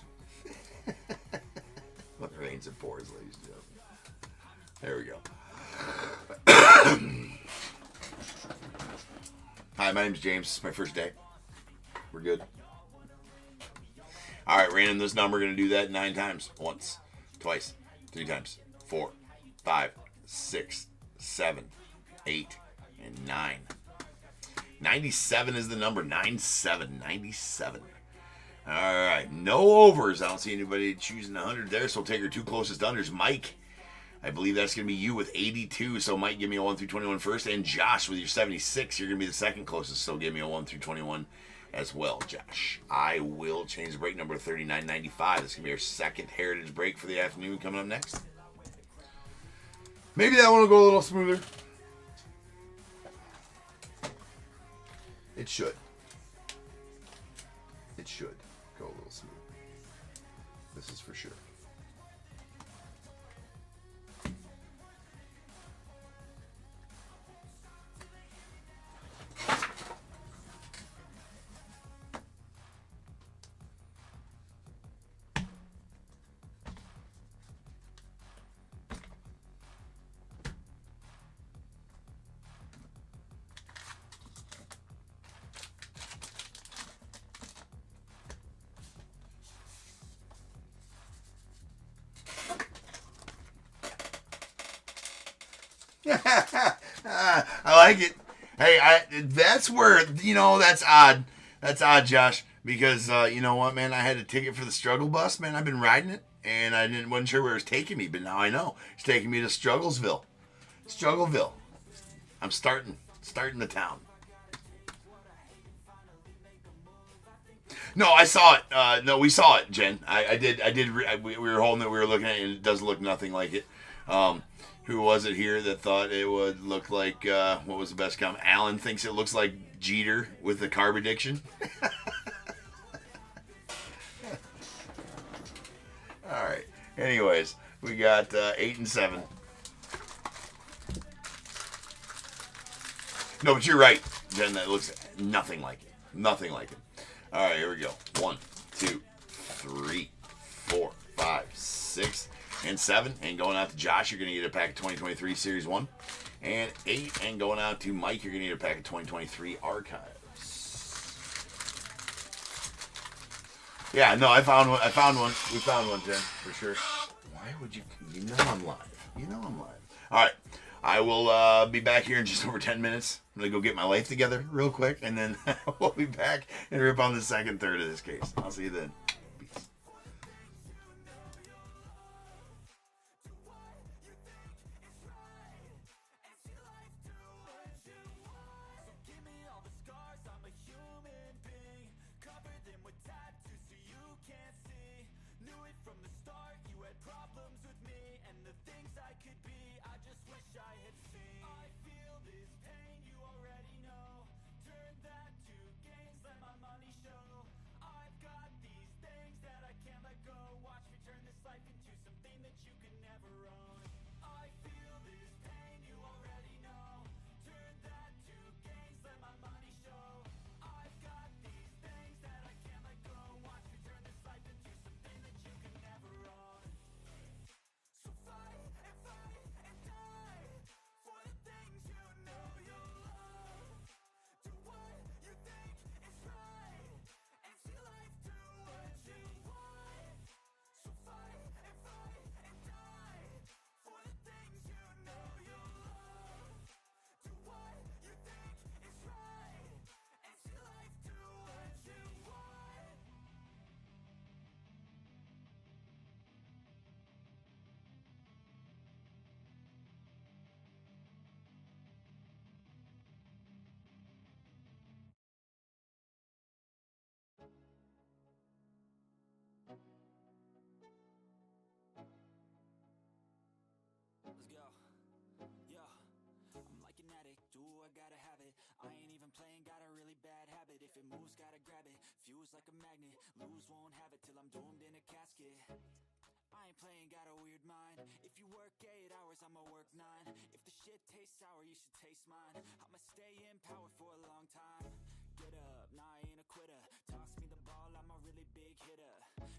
B: What rains and pours, ladies and gentlemen. There we go. Hi, my name's James. It's my first day. We're good. Alright, random this number. We're going to do that 9 times. Once, twice, 3 times, 4, 5, 6, 7, 8, and 9. 97 is the number. 97. 97. Alright, no overs. I don't see anybody choosing 100 there, so we'll take our 2 closest unders. Mike, I believe that's going to be you with 82, so Mike, give me a 1 through 21 first. And Josh, with your 76, you're going to be the second closest, so give me a 1 through 21 as well, Josh. I will change the break number to 39.95. This is going to be our second Heritage break for the afternoon coming up next. Maybe that one will go a little smoother. It should. It should go a little smooth. This is for sure. I like it. Hey, that's where, that's odd. That's odd, Josh, because you know what, man? I had a ticket for the struggle bus, man. I've been riding it, and wasn't sure where it was taking me, but now I know. It's taking me to Strugglesville. Struggleville. I'm starting the town. No, I saw it. No, we saw it, Jen. We were holding it. We were looking at it, and it does look nothing like it. Who was it here that thought it would look like, what was the best comment? Alan thinks it looks like Jeter with the carb addiction. Anyways, we got 8 and 7. No, but you're right, Jen. That looks nothing like it. Nothing like it. All right, here we go. 1, 2, 3, 4, 5, 6, and 7. And going out to Josh, you're going to get a pack of 2023 Series 1. And 8. And going out to Mike, you're going to get a pack of 2023 Archives. Yeah, no, I found one. We found one, Jen, for sure. Why would you? You know I'm live. All right. I will be back here in just over 10 minutes. I'm going to go get my life together real quick, and then we'll be back and rip on the second third of this case. I'll see you then. Peace.
A: Let's go. Yo, I'm like an addict, do I gotta have it. I ain't even playing, got a really bad habit. If it moves, gotta grab it, fuse like a magnet. Lose, won't have it till I'm doomed in a casket. I ain't playing, got a weird mind. If you work 8 hours, I'ma work 9. If the shit tastes sour, you should taste mine. I'ma stay in power for a long time. Get up, nah, I ain't a quitter. Toss me the ball, I'm a really big hitter.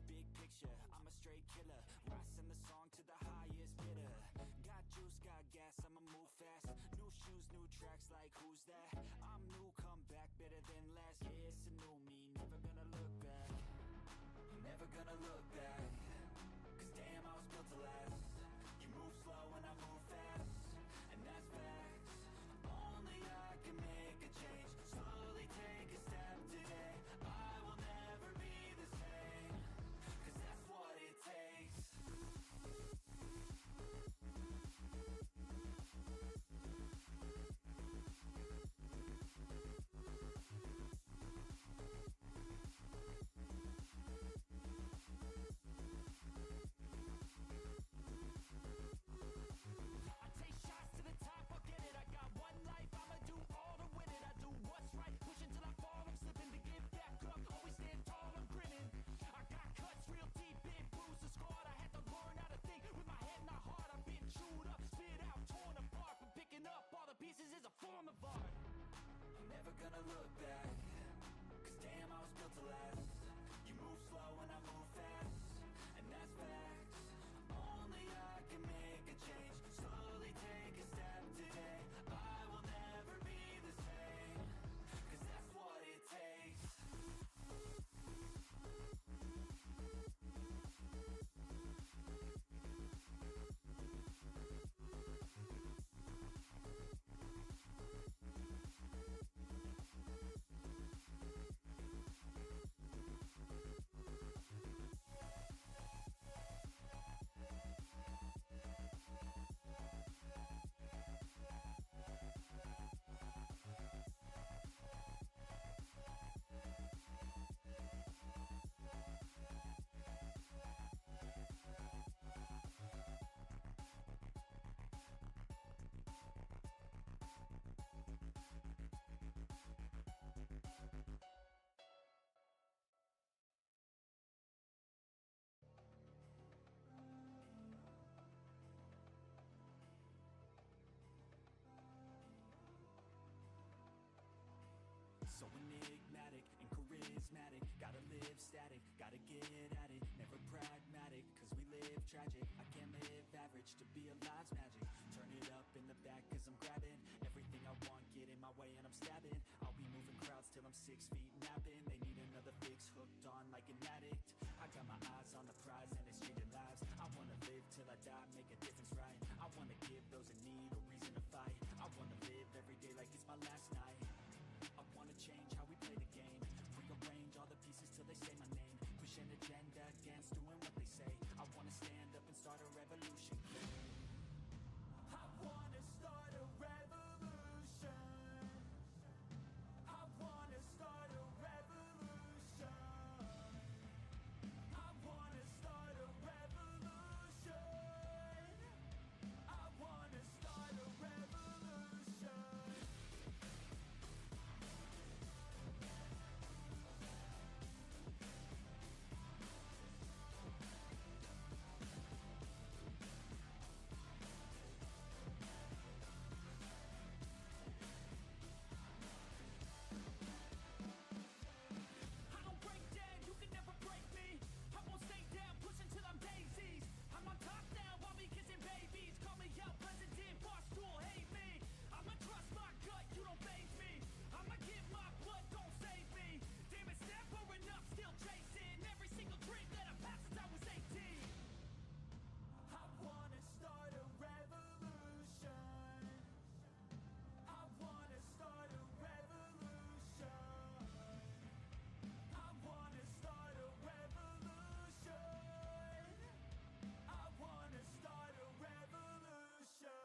A: Big picture, I'm a straight killer. I send the song to the highest bidder. Got juice, got gas, I'ma move fast. New shoes, new tracks, like who's that? I'm new, come back, better than last. Yeah, it's a new me, never gonna look back. Never gonna look back. Cause damn, I was built to last. You move slow and I move fast, and that's facts. Only I can make a change. Slowly take a step today. I will never be the same. Cause that's what it takes. asthmatic. Gotta live static, gotta get at it. Never pragmatic, cause we live tragic. I can't live average, to be alive's magic. Turn it up in the back cause I'm grabbing everything I want, get in my way and I'm stabbing. I'll be moving crowds till I'm 6 feet napping. They need another fix, hooked on like an addict. I got my eyes on the prize and it's changing lives. I wanna live till I die, make a difference, right? I wanna give those in need a reason to fight. I wanna live every day like it's my last night. I wanna change how we play the game. Rearrange all the pieces till they say my name. Push an agenda against doing what they say. I wanna stand up and start a revolution. I wanna start a revolution. I wanna start a revolution. I wanna start a revolution. I wanna start a revolution. I don't break down, you can never break me. I won't stay down, pushing till I'm daisies. I'm on top now, I'll be kissing babies. Call me out, president, boss school, hate me. I'ma trust my gut, you don't faze me. I'ma give my blood, don't save me. Damn, it's never enough, still chasing every single dream that I've had since I was 18. I wanna start a revolution. I wanna start a revolution. I wanna start a revolution. I wanna start a revolution.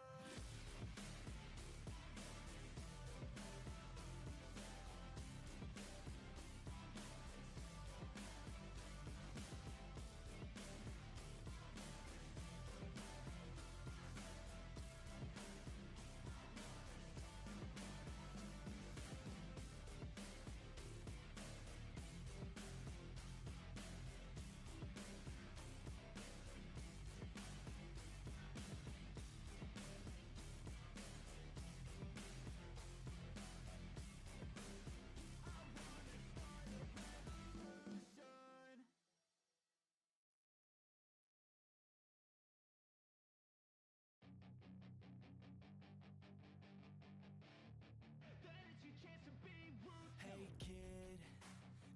A: Hey kid,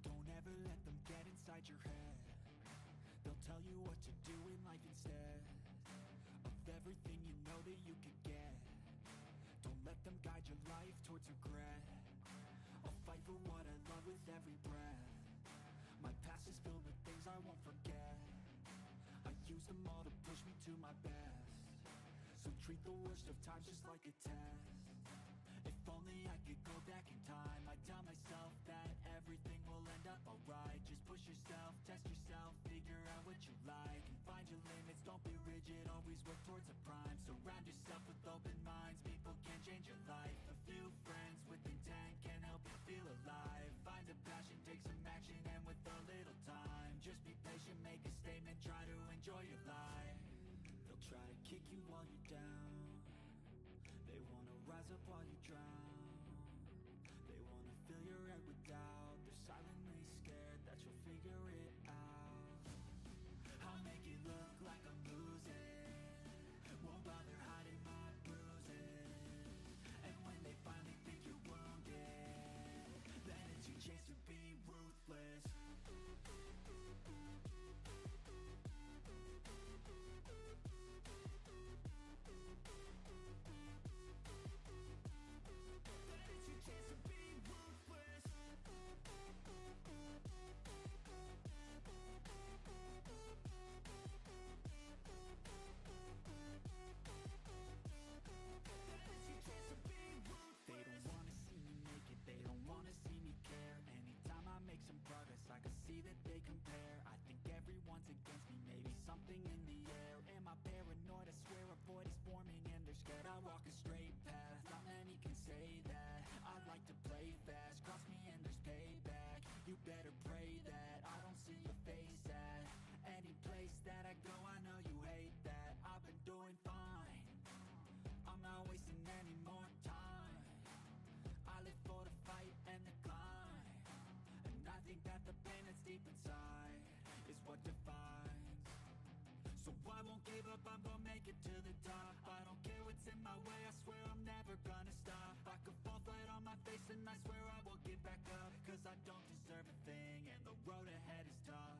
A: don't ever let them get inside your head. They'll tell you what to do in life instead of everything you know that you could get. Don't let them guide your life towards regret. I'll fight for what I love with every breath. My past is filled with things I won't forget. I use them all to push me to my best. So treat the worst of times just like a test. If only I could go back in time, I'd tell myself that everything will end up alright. Just push yourself, test yourself, figure out what you like, and find your limits, don't be rigid, always work towards a prime. Surround yourself with open minds, people can change your life. A few friends with intent can help you feel alive. Find a passion, take some action, and with a little time, just be patient, make a statement, try to enjoy your life. They'll try to kick you while you're down. They wanna rise up while you drown. They wanna fill your head with doubt. They're silently scared that you'll figure it out. I'll make it look like I'm losing, won't bother hiding my bruises. And when they finally think you're wounded, then it's your chance to be ruthless. I can see that they compare. I think everyone's against me, maybe something in the air. Am I paranoid? I swear a void is forming and they're scared. I walk a straight path, not many can say that. I like to play fast, cross me and there's payback. You better pray that I don't see your face at any place that I go. I know you hate that. I've been doing fine, I'm not wasting any more time. I live for the fight and the climb, and I think that the pain that's deep inside is what defines. So I won't give up, I'm gonna make it to the top. I don't care what's in my way, I swear I'm never gonna stop. I could fall flat on my face and I swear I will get back up. Cause I don't deserve a thing and the road ahead is tough.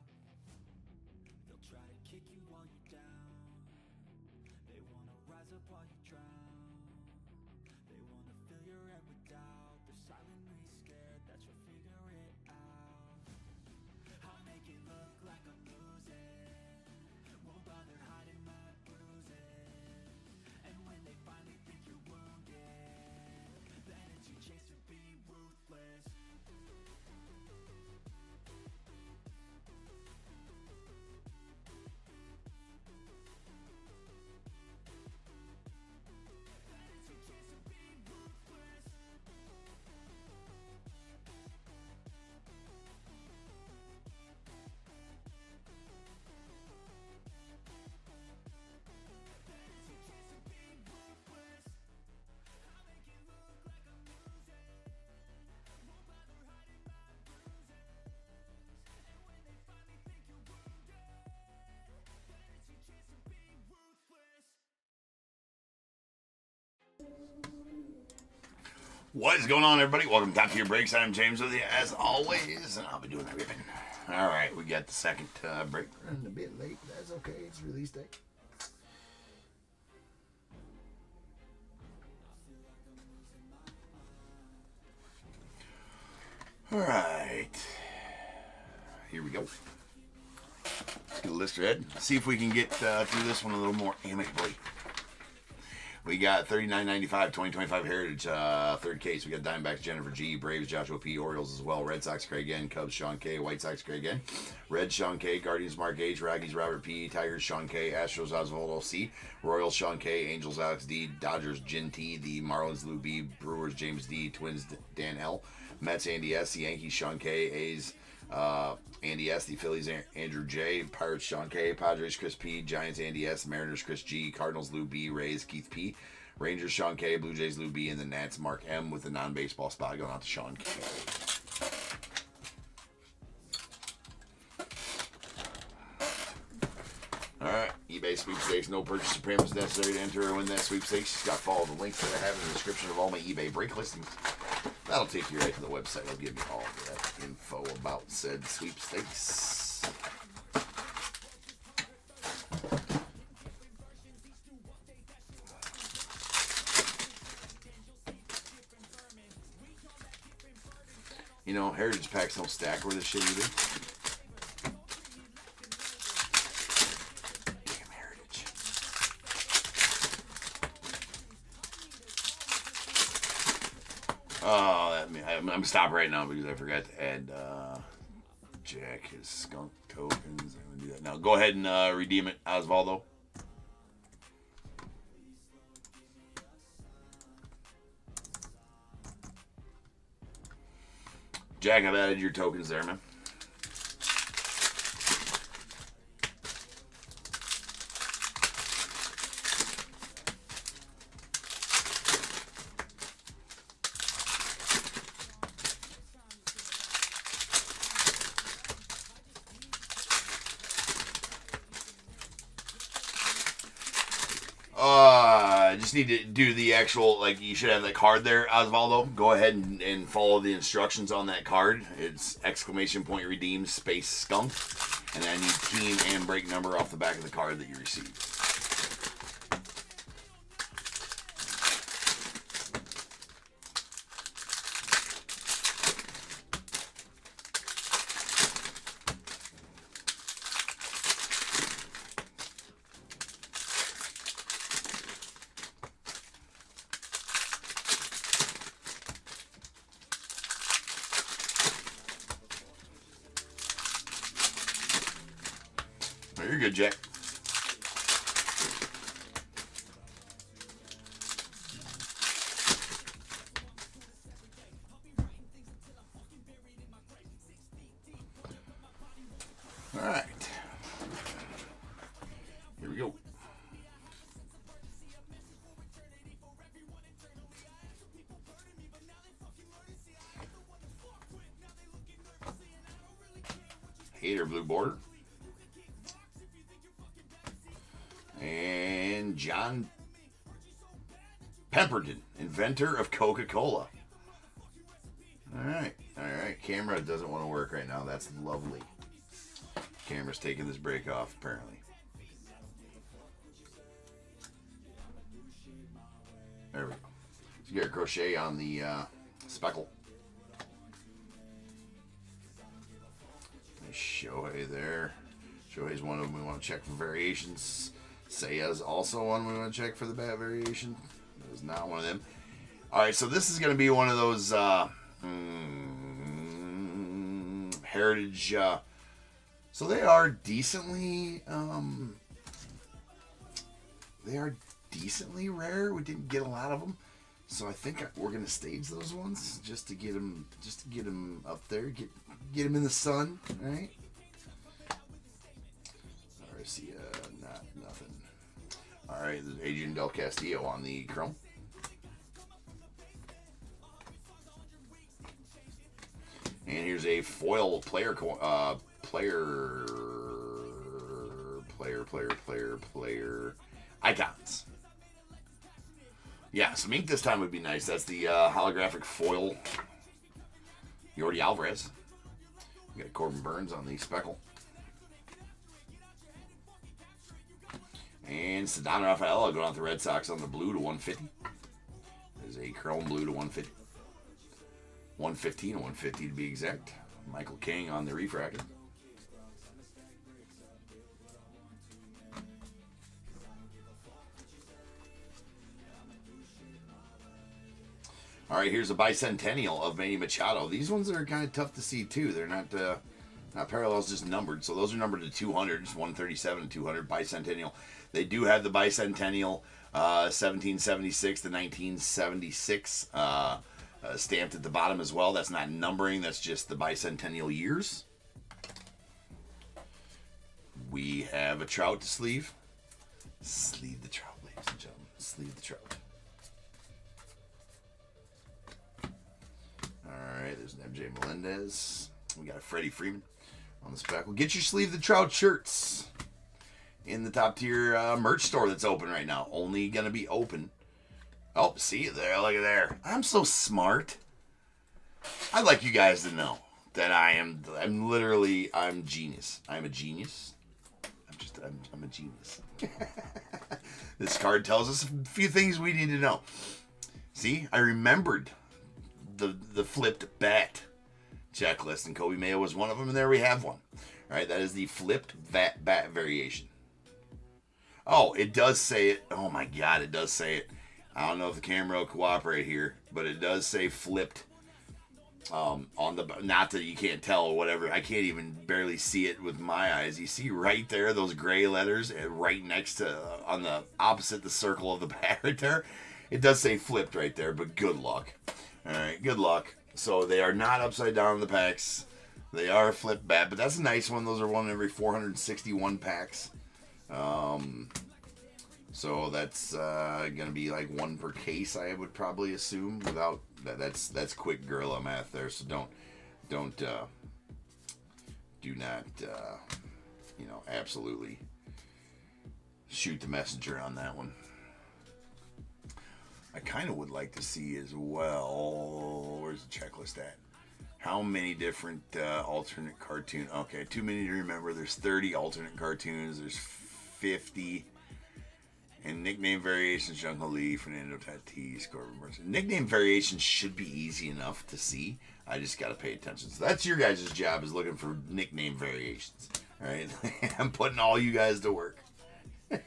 A: They'll try to kick you while you're down. They wanna rise up while you drown. They wanna fill your head with doubt. They're silently scared that you'll figure it out. I'll make it look like I'm losing, won't bother hiding my bruises. And when they finally think you're wounded, then it's your chance to be ruthless.
B: What is going on, everybody? Welcome to Top Tier Breaks. I'm James with you, as always, and I'll be doing the ribbon. All right, we got the second break. Running a bit late. That's okay. It's release day. All right. Here we go. Let's get a list ahead. See if we can get through this one a little more amicably. We got 39.95 2025 Heritage, third case. We got Diamondbacks Jennifer G, Braves Joshua P, Orioles as well, Red Sox Craig N, Cubs Sean K, White Sox Craig N, Reds Sean K, Guardians Mark H, Rockies Robert P, Tigers Sean K, Astros Osvaldo C, Royals Sean K, Angels Alex D, Dodgers Jin T, the Marlins Lou B, Brewers James D, Twins Dan L, Mets Andy S, the Yankees Sean K, A's Andy S, the Phillies Andrew J, Pirates Sean K, Padres Chris P, Giants Andy S, Mariners Chris G, Cardinals Lou B, Rays Keith P, Rangers Sean K, Blue Jays Lou B, and the Nats Mark M with the non-baseball spot going out to Sean K. Alright, eBay sweepstakes, no purchase of premiums necessary to enter or win that sweepstakes. Just got to follow the links that I have in the description of all my eBay break listings. That'll take you right to the website. It'll give you all of that info about said sweepstakes. You know, Heritage packs don't stack with this shit either. Damn Heritage. Oh, I'm going to stop right now because I forgot to add Jack his skunk tokens. I'm going to do that now. Go ahead and redeem it, Osvaldo. Jack, I've added your tokens there, man. Just need to do the actual, like, you should have that card there, Osvaldo. Go ahead and follow the instructions on that card. It's exclamation point redeem space skunk. And I need team and break number off the back of the card that you received. You're good, Jack. All right. Here we go. Hater blue border. And John Pemberton, inventor of Coca-Cola. All right. Camera doesn't want to work right now. That's lovely. Camera's taking this break off, apparently. There we go. So you got a crochet on the speckle. Nice Shohei there. Shohei's one of them we want to check for variations. Seiya's also one we want to check for the bat variation. It was not one of them. All right, so this is going to be one of those heritage. So they are decently rare. We didn't get a lot of them, so I think we're going to stage those ones just to get them up there, get them in the sun, right? RC, nothing. All right, there's Adrian Del Castillo on the chrome. And here's a foil player icons. Yeah, some ink this time would be nice. That's the holographic foil Yordi Alvarez. We got Corbin Burns on the speckle. And Ceddanne Rafaela going out the Red Sox on the blue to 150. There's a chrome blue to 150. 115 and 150 to be exact. Michael King on the refractor. All right, here's a bicentennial of Manny Machado. These ones are kind of tough to see too. They're not parallels, just numbered. So those are numbered to 200, just 137 and 200 bicentennial. They do have the bicentennial 1776 to 1976 stamped at the bottom as well. That's not numbering. That's just the bicentennial years. We have a Trout to sleeve. Sleeve the Trout, ladies and gentlemen. Sleeve the Trout. All right, there's an MJ Melendez. We got a Freddie Freeman on the speckle. Get your Sleeve the Trout shirts in the top tier merch store that's open right now. Only going to be open. Oh, see it there. Look at there. I'm so smart. I'd like you guys to know that I'm genius. I'm a genius. I'm a genius. This card tells us a few things we need to know. See, I remembered the flipped bat checklist, and Kobe Mayo was one of them, and there we have one. All right, that is the flipped bat variation. Oh, it does say it. Oh my God, it does say it. I don't know if the camera will cooperate here, but it does say flipped on the, not that you can't tell or whatever. I can't even barely see it with my eyes. You see right there, those gray letters right next to, on the opposite the circle of the bat right there. It does say flipped right there, but good luck. All right, good luck. So they are not upside down in the packs. They are flipped bat, but that's a nice one. Those are one every 461 packs. So that's going to be like one per case, I would probably assume. Without that's quick gorilla math there. So do not absolutely shoot the messenger on that one. I kind of would like to see as well. Where's the checklist at? How many different alternate cartoon? Okay, too many to remember. There's 30 alternate cartoons. There's 50. And nickname variations, Jungle Lee, Fernando Tatis, Corbin Burns. Nickname variations should be easy enough to see. I just got to pay attention. So that's your guys' job, is looking for nickname variations. All right? I'm putting all you guys to work. And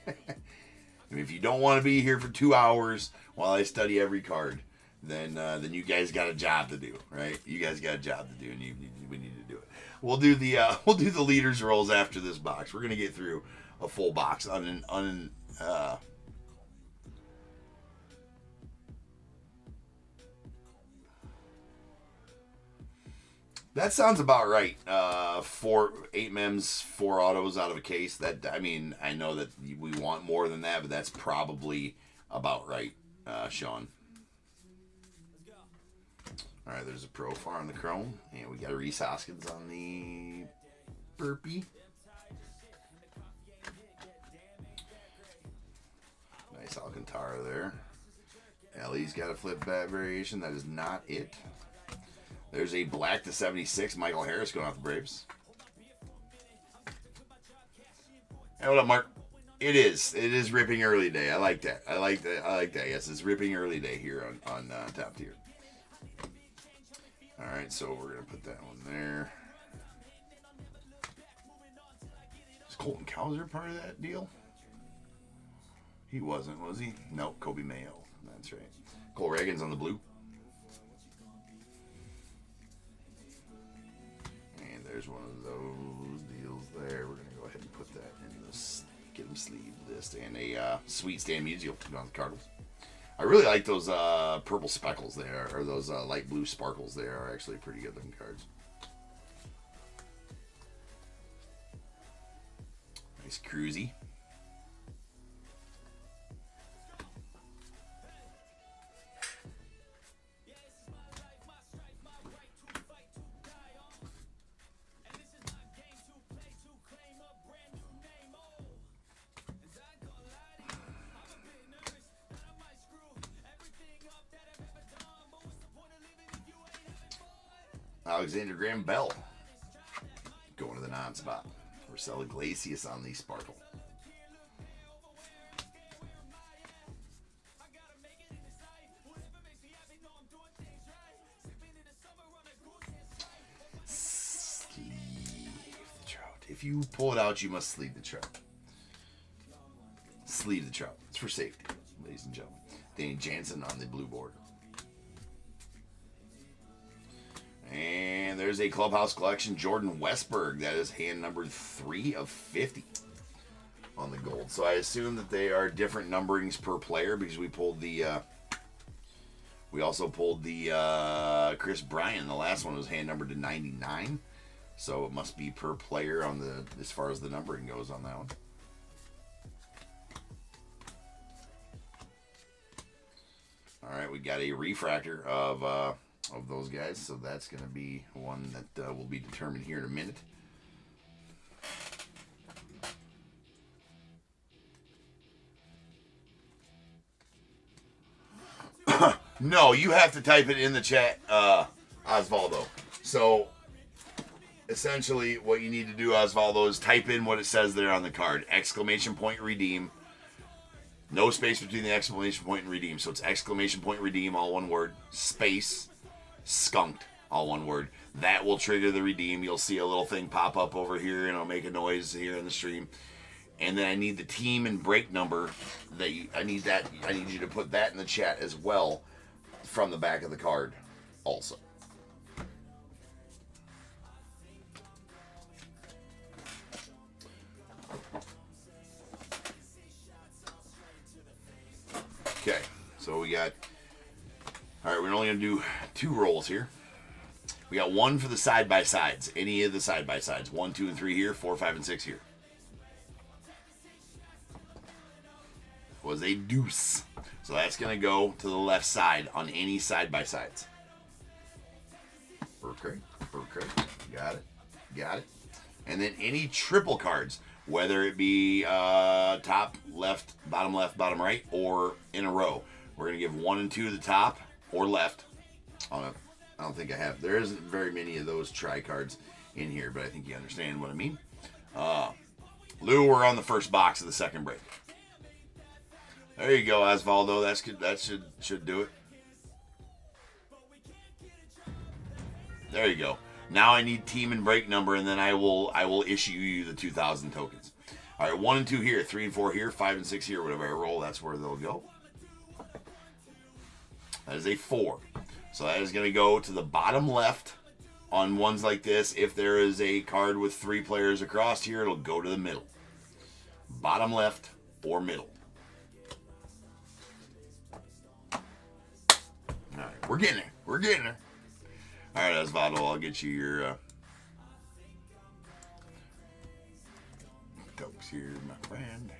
B: if you don't want to be here for 2 hours while I study every card, then you guys got a job to do, right? You guys got a job to do, and we need to do it. We'll do the leaders rolls after this box. We're gonna get through a full box that sounds about right. 8 mems, 4 autos out of a case. That, I mean, I know that we want more than that, but that's probably about right, Sean. All right, there's a Profar on the chrome, and we got a Rhys Hoskins on the Burpee. Nice Alcantara there. Ellie's got a flip bat variation. That is not it. There's a black to 76. Michael Harris going off the Braves. Hey, what up, Mark? It is. It is ripping early day. I like that. I like that. I like that. Yes, it's ripping early day here on top tier. All right, so we're gonna put that one there. Is Colton Cowser part of that deal? He wasn't, was he? No, Kobe Mayo. That's right. Cole Reagan's on the blue. And there's one of those deals there. We're gonna go ahead and put that in this. Get him sleeve list and a sweet Stan Musial on the Cardinals. I really like those purple speckles there, or those light blue sparkles there are actually pretty good looking cards. Nice Cruzy. Alexander Graham Bell going to the non-spot. Marcelo Iglesias on the sparkle. Sleeve the trout. If you pull it out, you must sleeve the trout. Sleeve the trout. It's for safety, ladies and gentlemen. Danny Jansen on the blue board. And there's a Clubhouse Collection Jordan Westberg. That is hand number 3 of 50 on the gold. So I assume that they are different numberings per player because we pulled the we also pulled the Chris Bryan. The last one was hand numbered to 99. So it must be per player on the as far as the numbering goes on that one. All right, we got a refractor of those guys, so that's going to be one that will be determined here in a minute. No, you have to type it in the chat, Osvaldo. So, essentially, what you need to do, Osvaldo, is type in what it says there on the card. Exclamation point redeem. No space between the exclamation point and redeem. So it's exclamation point redeem, all one word. Space. Skunked, all one word. That will trigger the redeem. You'll see a little thing pop up over here and it'll make a noise here in the stream. And then I need the team and break number that I need you to put that in the chat as well from the back of the card also. Okay, so we got. All right, we're only going to do 2 rolls here. We got 1 for the side-by-sides. Any of the side-by-sides. 1, 2, and 3 here. 4, 5, and 6 here. Was a deuce. So that's going to go to the left side on any side-by-sides. Okay. Got it. And then any triple cards, whether it be top, left, bottom right, or in a row. We're going to give 1 and 2 to the top. Or left. I don't think I have. There isn't very many of those tri-cards in here, but I think you understand what I mean. Lou, we're on the first box of the second break. There you go, Osvaldo. That's good. That should do it. There you go. Now I need team and break number, and then I will issue you the 2,000 tokens. All right, 1 and 2 here, 3 and 4 here, 5 and 6 here. Whatever I roll, that's where they'll go. That is a 4. So that is going to go to the bottom left on ones like this. If there is a card with 3 players across here, it'll go to the middle. Bottom left or middle. All right, we're getting there. All right, Osvaldo, I'll get you your tokes here, my friend.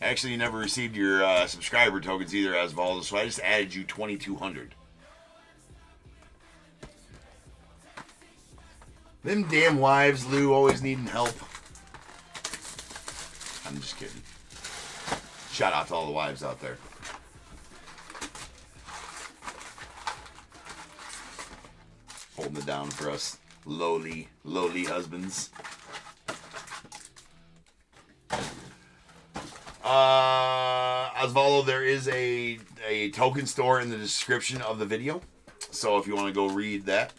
B: Actually, you never received your subscriber tokens either, Osvaldo, so I just added you 2,200 Them damn wives, Lou, always needing help. I'm just kidding. Shout out to all the wives out there. Holding it down for us lowly husbands. Osvaldo, there is a token store in the description of the video. So if you want to go read that.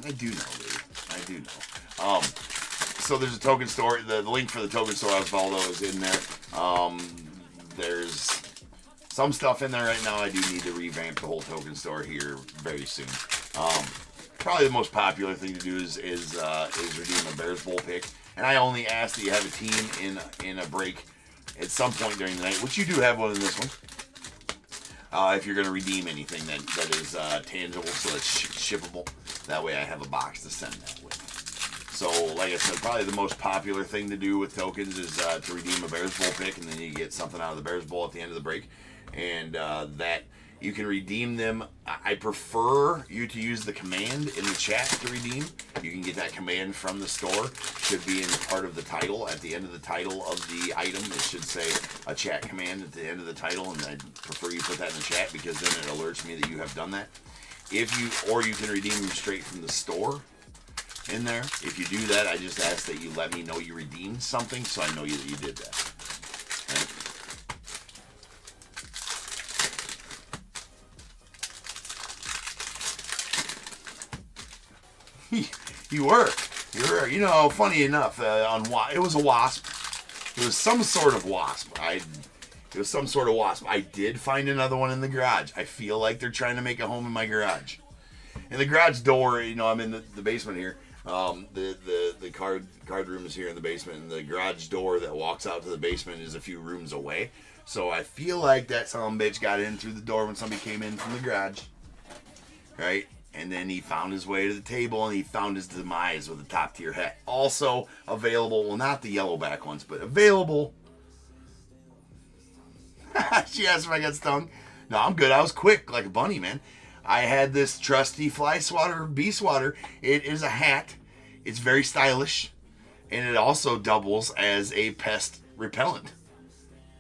B: I do know, dude. I do know. So there's a token store. The link for the token store, Osvaldo, is in there. There's some stuff in there right now. I do need to revamp the whole token store here very soon. Probably the most popular thing to do is redeem a Bears Bowl pick. And I only ask that you have a team in a break at some point during the night, which you do have one in this one. If you're going to redeem anything that is tangible, so that's shippable. That way I have a box to send that with. So, like I said, probably the most popular thing to do with tokens is to redeem a Bears Bowl pick, and then you get something out of the Bears Bowl at the end of the break. And that you can redeem them. I prefer you to use the command in the chat to redeem. You can get that command from the store. Should be in part of the title. At the end of the title of the item, it should say a chat command at the end of the title, and I prefer you put that in the chat because then it alerts me that you have done that. Or you can redeem them straight from the store in there. If you do that, I just ask that you let me know you redeemed something so I know that you did that. Right? You were. You know, funny enough, it was a wasp. It was some sort of wasp. It was some sort of wasp. I did find another one in the garage. I feel like they're trying to make a home in my garage. And the garage door, you know, I'm in the basement here. The card room is here in the basement, and the garage door that walks out to the basement is a few rooms away. So I feel like that son of a bitch got in through the door when somebody came in from the garage. Right? And then he found his way to the table, and he found his demise with a top tier hat. Also available, well, not the yellowback ones, but available. She asked if I got stung. No, I'm good. I was quick like a bunny, man. I had this trusty fly swatter, bee swatter. It is a hat. It's very stylish. And it also doubles as a pest repellent.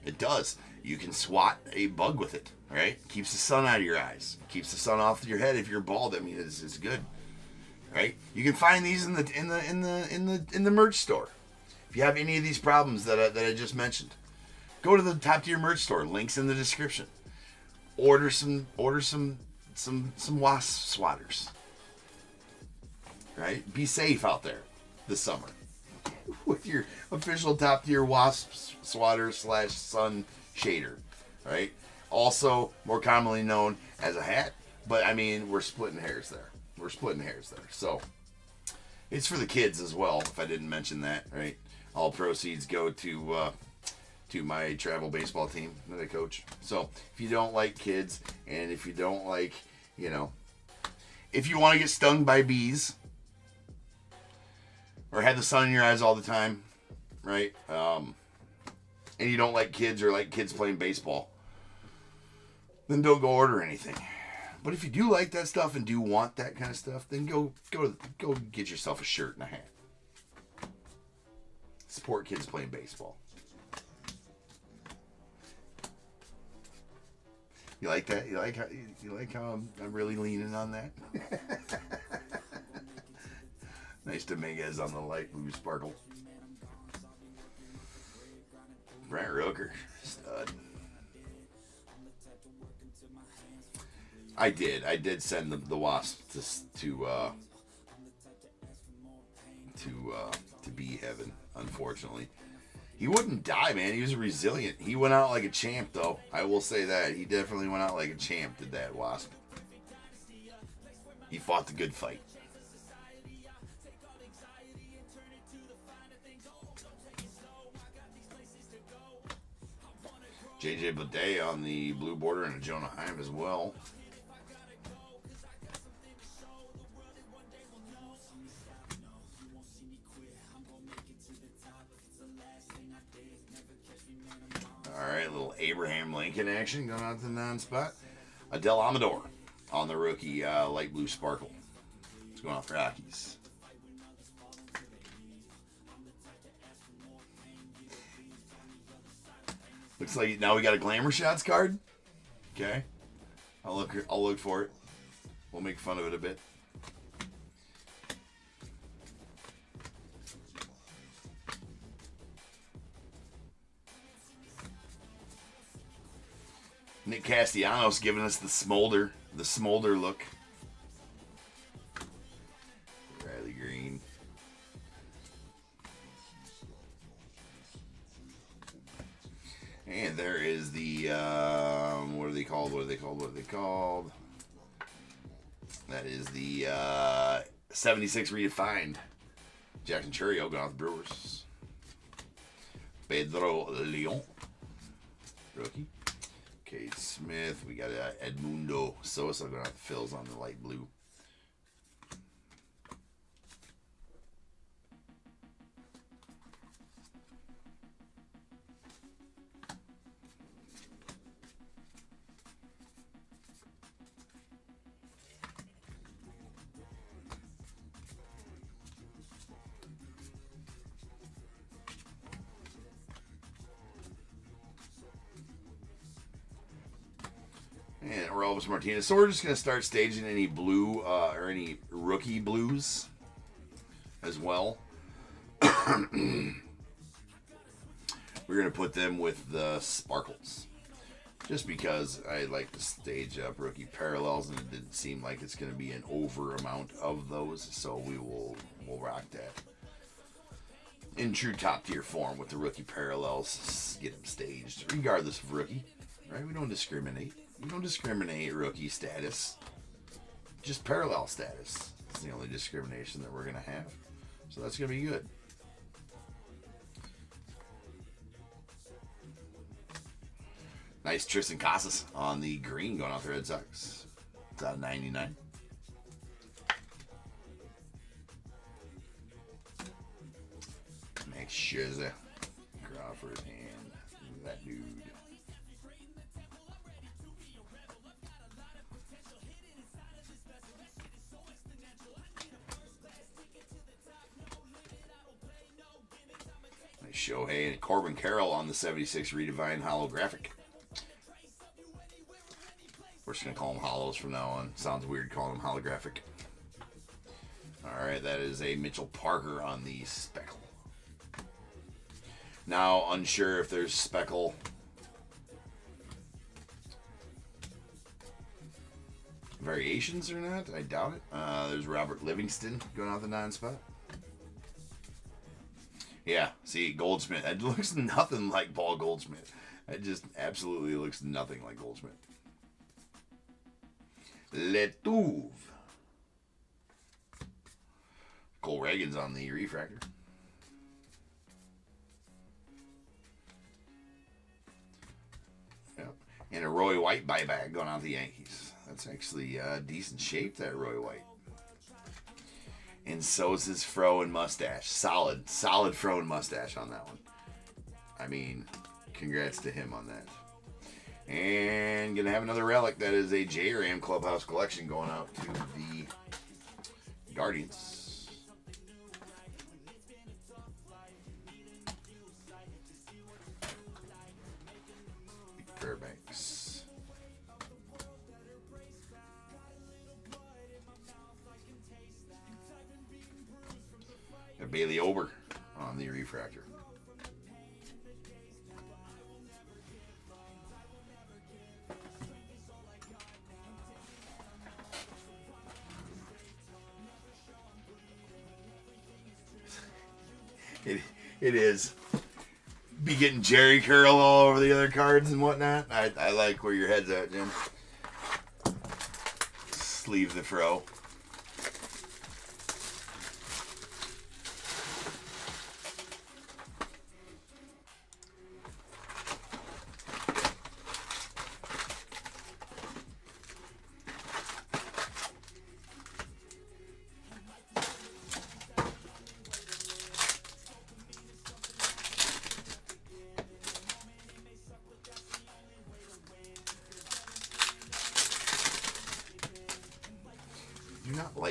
B: It does. You can swat a bug with it, right? Keeps the sun out of your eyes. Keeps the sun off your head if you're bald. I mean, it's good, right? You can find these in the merch store. If you have any of these problems that I just mentioned, go to the top tier merch store. Links in the description. Order some wasp swatters. Right? Be safe out there this summer with your official top tier wasp swatter / sun shader. Right? Also more commonly known as a hat, but I mean we're splitting hairs there. So it's for the kids as well. If I didn't mention that, right? All proceeds go to my travel baseball team that I coach. So if you don't like kids, and if you don't like, you know, if you want to get stung by bees, or have the sun in your eyes all the time, right? And you don't like kids or like kids playing baseball, then don't go order anything. But if you do like that stuff and do want that kind of stuff, then go get yourself a shirt and a hat. Support kids playing baseball. You like that? You like how I'm really leaning on that? Nice Dominguez on the light blue sparkle. Brent Rooker, stud. I did send the wasp to bee heaven. Unfortunately, he wouldn't die, man. He was resilient. He went out like a champ, though. I will say that he definitely went out like a champ. Did that wasp? He fought the good fight. JJ Bidet on the blue border and a Jonah Heim as well. Abraham Lincoln action going out to the non-spot. Adele Amador on the rookie light blue sparkle. It's going out for Rockies. Looks like now we got a Glamour Shots card. Okay, I'll look for it. We'll make fun of it a bit. Nick Castellanos giving us the smolder look. Riley Green. And there is the, what are they called? That is the 76 redefined. Jackson Churio going off the Brewers. Pedro Leon, rookie. Cade Smith. We got Edmundo Sosa going off the Phils on the light blue. And Orelvis Martinez. So we're just going to start staging any blue or any rookie blues as well. We're going to put them with the sparkles. Just because I like to stage up rookie parallels, and it didn't seem like it's going to be an over amount of those. So we'll rock that in true top tier form with the rookie parallels. Get them staged regardless of rookie. Right? We don't discriminate. We don't discriminate rookie status. Just parallel status. It's the only discrimination that we're going to have. So that's going to be good. Nice Tristan Casas on the green going off the Red Sox. It's out of 99. Max Scherzer. Crawford and that dude. Shohei and Corbin Carroll on the 76 Redivine holographic. We're just going to call them hollows from now on. Sounds weird calling them holographic. Alright, that is a Mitchell Parker on the speckle. Now, unsure if there's speckle variations or not. I doubt it. There's Robert Livingston going out the non-spot. Yeah, see, Goldschmidt. It looks nothing like Paul Goldschmidt. It just absolutely looks nothing like Goldschmidt. Letouve. Cole Reagan's on the refractor. Yep. And a Roy White buyback going out the Yankees. That's actually decent shape, that Roy White. And so is his fro and mustache. Solid fro and mustache on that one. I mean, congrats to him on that. And gonna have another relic. That is a J-Ram Clubhouse collection going out to the Guardians. Fairbanks. Bailey Ober on the refractor. It is. Be getting Jerry curl all over the other cards and whatnot. I like where your head's at, Jim. Sleeve the fro.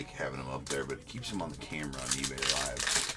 B: like having them up there, but it keeps them on the camera on eBay Live.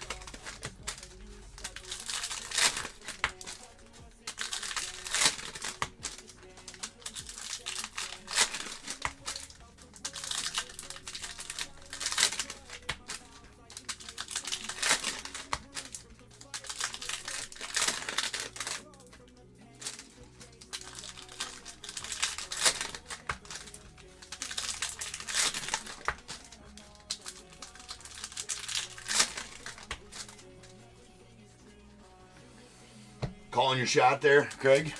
B: Calling your shot there, Craig?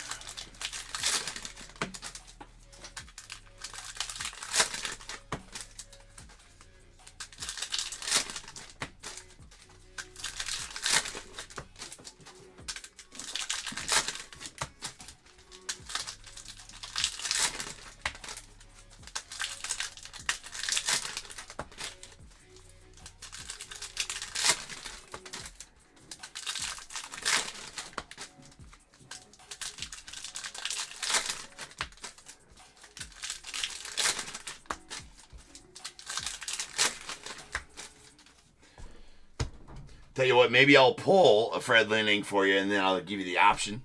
B: Tell you what, maybe I'll pull a Fred Linning for you, and then I'll give you the option.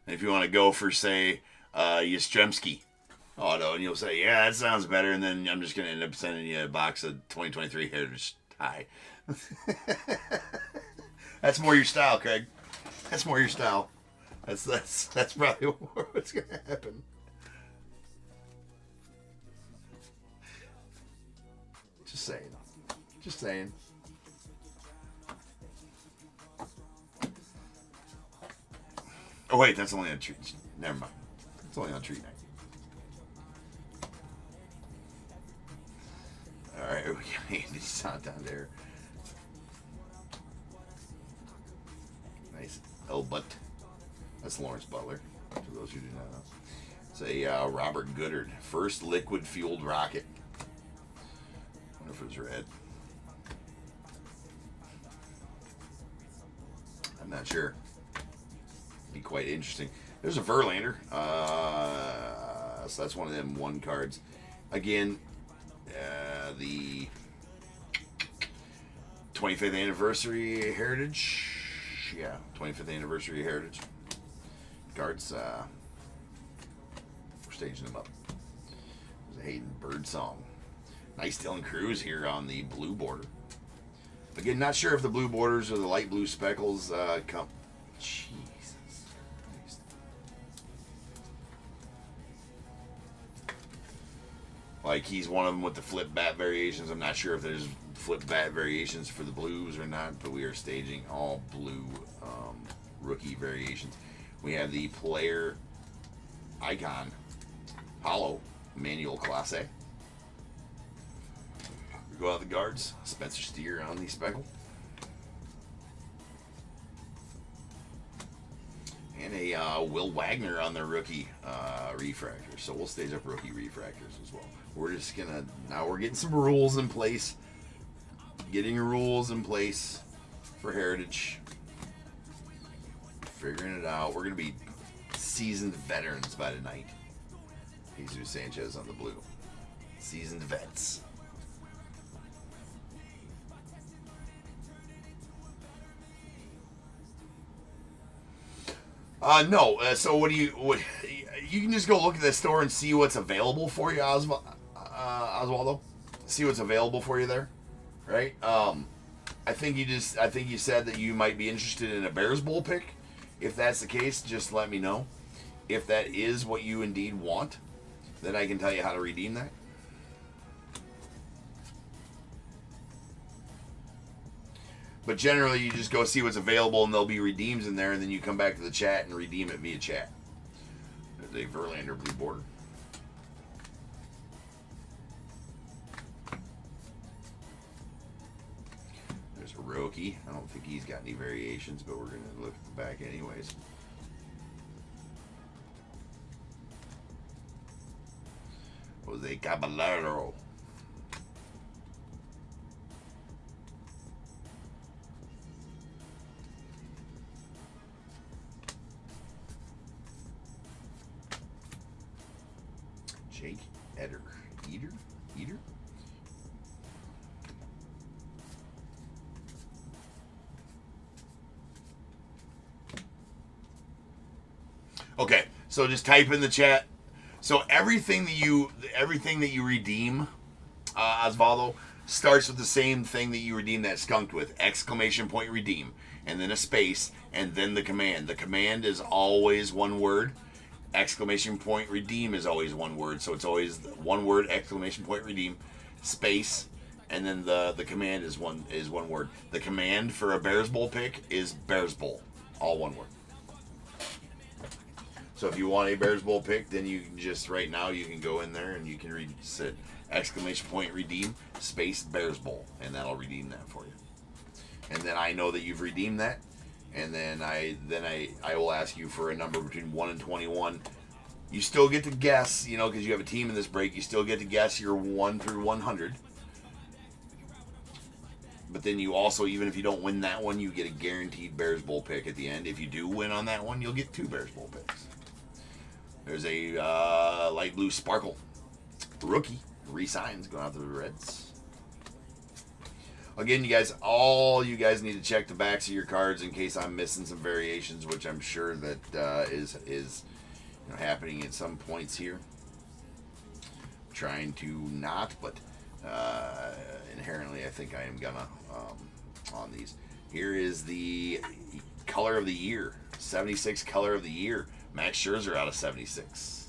B: And if you want to go for, say, Yastrzemski auto, and you'll say, yeah, that sounds better, and then I'm just going to end up sending you a box of 2023 Heritage High. That's more your style, Craig. That's more your style. That's probably what's going to happen. Just saying. Just saying. Oh, wait, that's only on treat. Never mind. It's only on treat night. All right, we got Andy Stott down there. Nice L-Butt. That's Lawrence Butler, for those who do not know. It's a Robert Goodard. First liquid-fueled rocket. I wonder if it was red. I'm not sure. Be quite interesting. There's a Verlander. So that's one of them one cards. Again, the 25th anniversary Heritage. Yeah, 25th anniversary Heritage cards. We're staging them up. There's a Hayden Birdsong. Nice Dylan Cruz here on the blue border. Again, not sure if the blue borders or the light blue speckles come. Jesus. Like, he's one of them with the flip bat variations. I'm not sure if there's flip bat variations for the blues or not, but we are staging all blue rookie variations. We have the player icon hollow manual class A. We go out the guards. Spencer Steer on the speckle. And a Will Wagner on the rookie refractor. So we'll stage up rookie refractors as well. We're just gonna, now we're getting some rules in place. Getting rules in place for Heritage. Figuring it out. We're gonna be seasoned veterans by tonight. Jesus Sanchez on the blue. Seasoned vets. No. So what you can just go look at the store and see what's available for you, Oswaldo. See what's available for you there, right? I think you said that you might be interested in a Bears Bowl pick. If that's the case, just let me know. If that is what you indeed want, then I can tell you how to redeem that. But generally, you just go see what's available, and there'll be redeems in there, and then you come back to the chat and redeem it via chat. There's a Verlander blue border. There's a Roki. I don't think he's got any variations, but we're going to look at the back anyways. Jose Caballero. Jake Eder. Okay, so just type in the chat. So everything that you redeem, Osvaldo, starts with the same thing that you redeem that skunked with: exclamation point redeem, and then a space, and then the command. The command is always one word. Exclamation point redeem is always one word, so it's always one word, exclamation point redeem, space, and then the command is one word. The command for a Bears Bowl pick is Bears Bowl, all one word. So if you want a Bears Bowl pick, then you can just right now you can go in there and you can set exclamation point redeem space Bears Bowl, and that'll redeem that for you. And then I know that you've redeemed that, and then I will ask you for a number between 1 and 21. You still get to guess, because you have a team in this break. You still get to guess your 1 through 100. But then you also, even if you don't win that one, you get a guaranteed Bears Bowl pick at the end. If you do win on that one, you'll get 2 Bears Bowl picks. There's a light blue sparkle rookie re-signs going out to the Reds. Again, all you guys need to check the backs of your cards in case I'm missing some variations, which I'm sure that is happening at some points here. Trying to not, but inherently I think I am gonna on these. Here is the color of the year, 76 color of the year. Max Scherzer out of 76.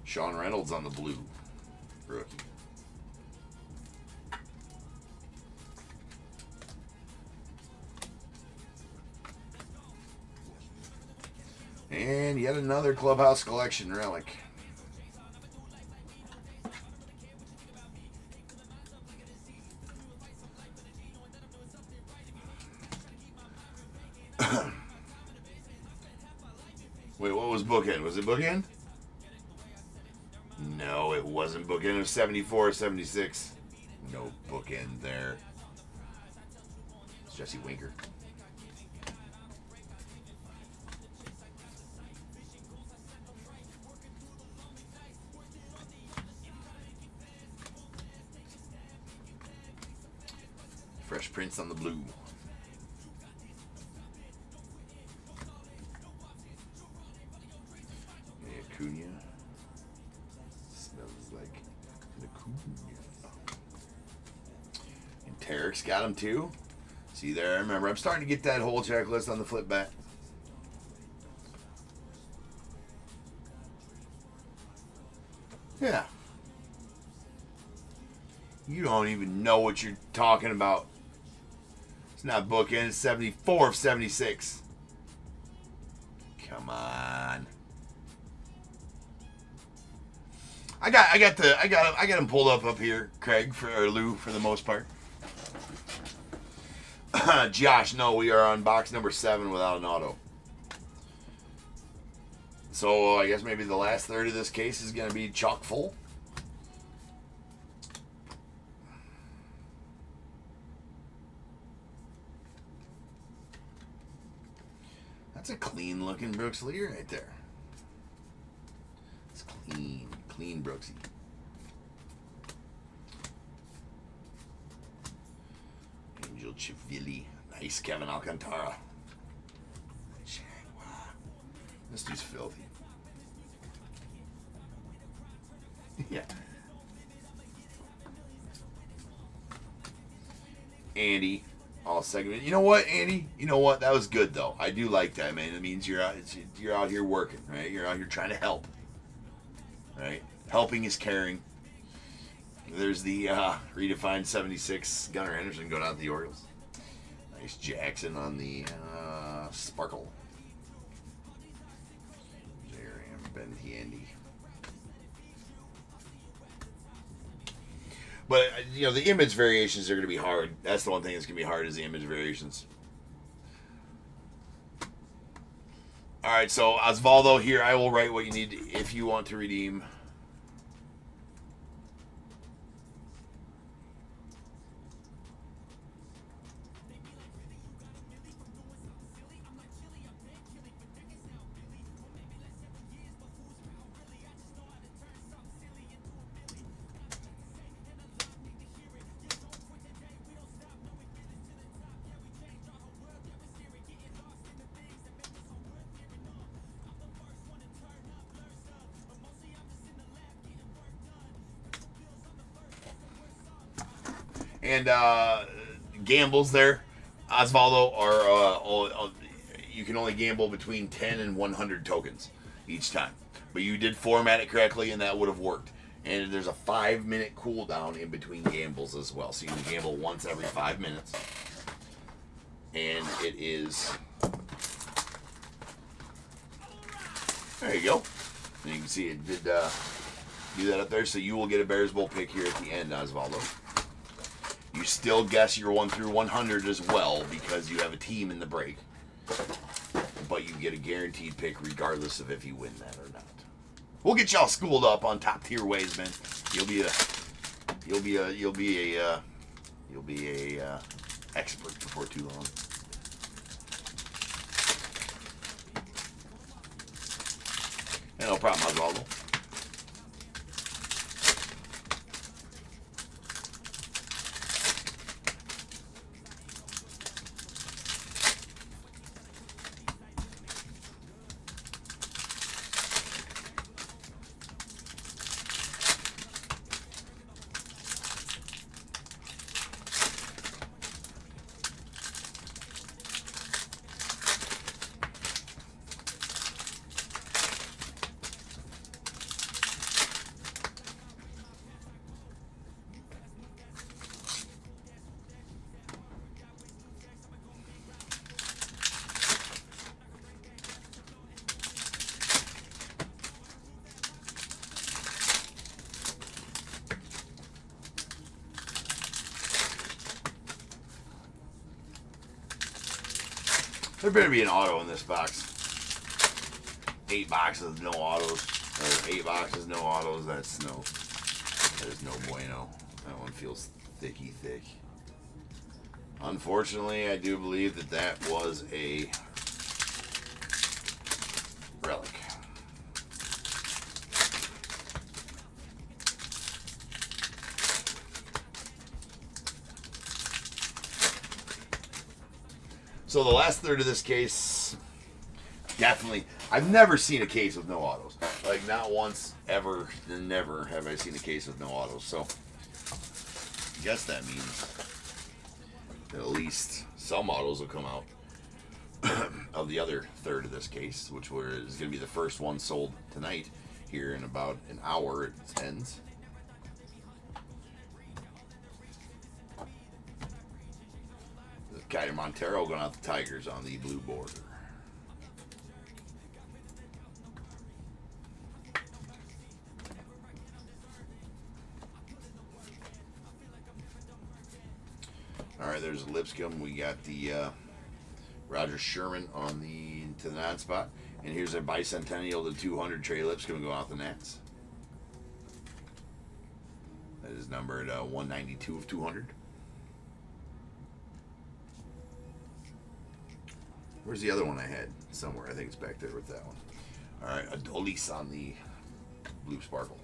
B: Sean Reynolds on the blue rookie. And yet another Clubhouse Collection relic. Wait, what was bookend? Was it bookend? No, it wasn't bookend. It was 74, 76. No bookend there. It's Jesse Winker. Fresh Prince on the blue. Acuna. Smells like an Acuna. And Tarek's got him too. See there, remember, I'm starting to get that whole checklist on the flip back. Yeah. You don't even know what you're talking about. It's not bookend, it's 74 of 76. Come on. I got him pulled up here, Craig, or Lou, for the most part. Josh, no, we are on box number 7 without an auto. So I guess maybe the last third of this case is going to be chock full. That's a clean looking Brooks Lee right there. It's clean Brooksy. Angel Chivilli. Nice Kevin Alcantara. This dude's filthy. Yeah. Andy, all segment. You know what, Andy? You know what? That was good though. I do like that, man. It means you're out here working, right? You're out here trying to help, right? Helping is caring. There's the redefined 76 Gunnar Henderson going out to the Orioles. Nice Jackson on the sparkle. Ben Handy. But the image variations are going to be hard. That's the one thing that's going to be hard is the image variations. All right, so Osvaldo here, I will write what you need if you want to redeem. And gambles there, Osvaldo, are you can only gamble between 10 and 100 tokens each time. But you did format it correctly, and that would have worked. And there's a 5-minute cooldown in between gambles as well. So you can gamble once every 5 minutes. And it is... There you go. And you can see it did do that up there. So you will get a Bears Bowl pick here at the end, Osvaldo. You still guess your 1 through 100 as well because you have a team in the break. But you get a guaranteed pick regardless of if you win that or not. We'll get y'all schooled up on top tier ways, man. You'll be a expert before too long. Yeah, no problem, Osvaldo. There better be an auto in this box. 8 boxes, no autos. Or 8 boxes, no autos. That is no bueno. That one feels thicky thick. Unfortunately, I do believe that was a relic. So the last third of this case, definitely, I've never seen a case with no autos. Like, not once, ever, never have I seen a case with no autos. So, I guess that means that at least some autos will come out of the other third of this case, which is going to be the first one sold tonight. Here in about an hour it ends. Kyler Montero going out the Tigers on the blue border. All right, there's Lipscomb. We got the Roger Sherman on to the non spot, and here's a bicentennial to 200 Trey Lipscomb going out the Nats. That is numbered 192 of 200. Where's the other one I had? Somewhere. I think it's back there with that one. All right, Adolis on the blue sparkle.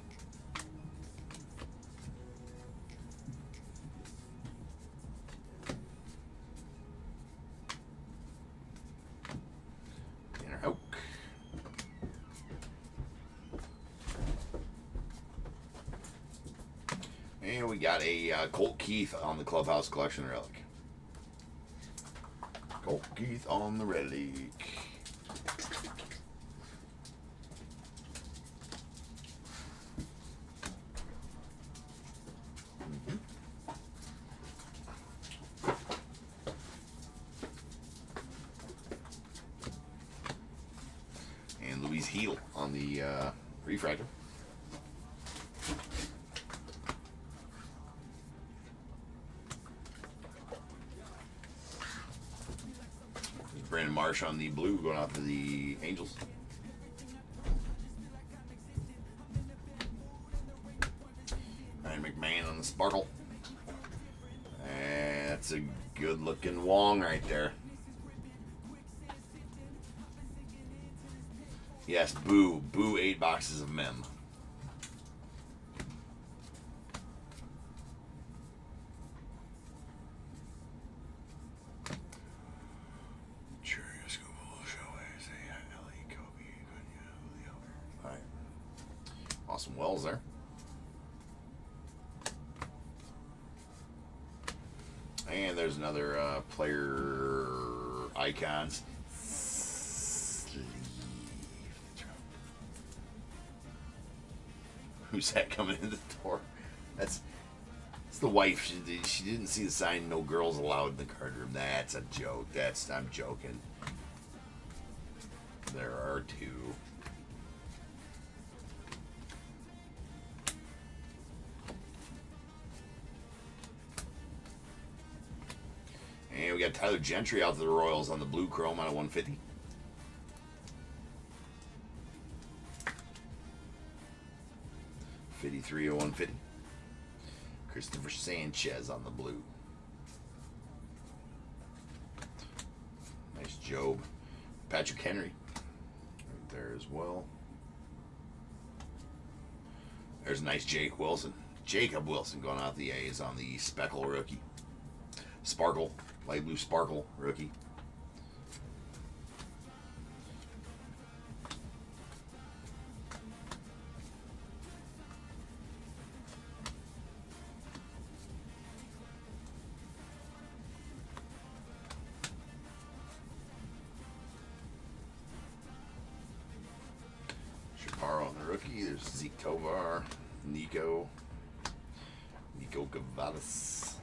B: Tanner Houck. And we got a Colt Keith on the Clubhouse Collection relic. Colt Keith on the relic. And Louise Heel on the refractor. Brandon Marsh on the blue going out to the Angels. Ryan McMahon on the sparkle. That's a good looking Wong right there. Yes, boo. Boo 8 boxes of Mem. Awesome Wells there. there's another player icons. Who's that coming in the door? That's the wife. She didn't see the sign, no girls allowed in the card room. That's a joke. I'm joking. There are two. And we got Tyler Gentry out to the Royals on the blue chrome out of 150. '53 of 150. Christopher Sanchez on the blue. Nice Job. Patrick Henry right there as well. There's a nice Jake Wilson. Jacob Wilson going out the A's on the Speckle rookie. Sparkle. Light blue sparkle rookie. Chaparro on the rookie. There's Zeke Tovar. Nico Gavalis.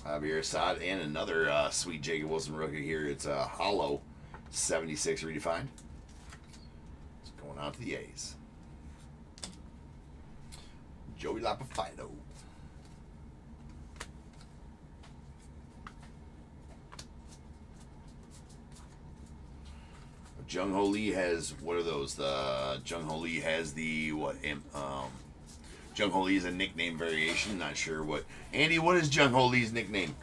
B: Javier Assad, and another sweet Jacob Wilson rookie here. It's a hollow 76 redefined. It's going out to the A's. Joey Lapafino. Jung Ho Lee has, what are those? The Jung Ho Lee has the what? Jung Ho Lee is a nickname variation. Not sure what. Andy, what is Jung Ho Lee's nickname?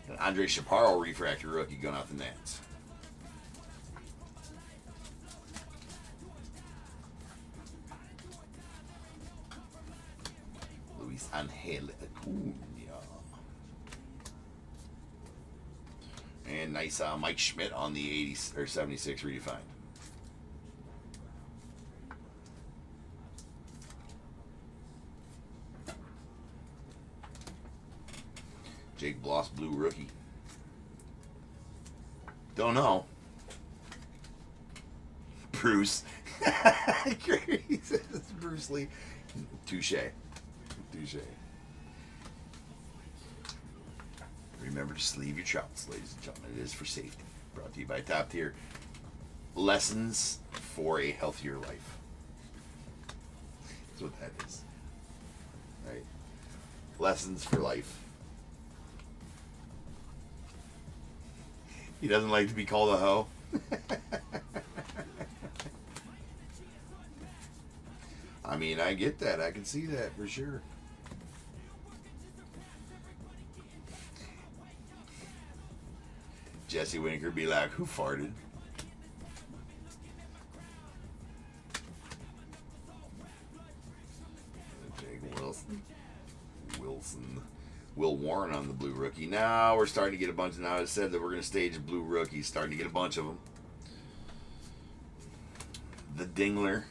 B: An Andre Chaparro refractor rookie going out the Nats. Luis Angel Acuna. And nice Mike Schmidt on the 80 or 76 redefined. Jake Bloss blue rookie. Don't know. Bruce. He says Bruce Lee. Touche. Remember to sleeve your trouts, ladies and gentlemen. It is for safety. Brought to you by Top Tier. Lessons for a healthier life. That's what that is. Right? Lessons for life. He doesn't like to be called a hoe. I mean, I get that. I can see that for sure. Jesse Winker be like, who farted? Jake Wilson. Will Warren on the blue rookie. Now we're starting to get a bunch. Now I said that we're going to stage blue rookies. Starting to get a bunch of them. The Dingler.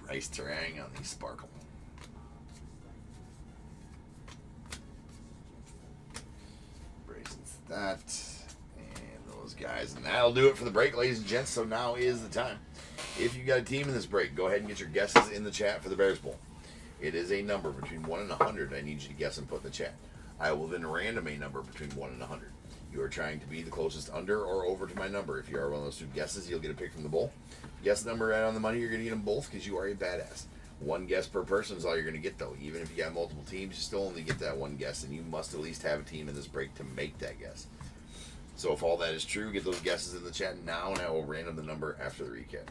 B: Bryce Terang on the Sparkle. Brayson's that. And those guys. And that'll do it for the break, ladies and gents. So now is the time. If you got a team in this break, go ahead and get your guesses in the chat for the Bears Bowl. It is a number between 1 and 100. I need you to guess and put in the chat. I will then random a number between 1 and 100. You are trying to be the closest under or over to my number. If you are one of those two guesses, you'll get a pick from the bowl. Guess the number right on the money, you're going to get them both because you are a badass. One guess per person is all you're going to get, though. Even if you got multiple teams, you still only get that one guess, and you must at least have a team in this break to make that guess. So if all that is true, get those guesses in the chat now, and I will random the number after the recap.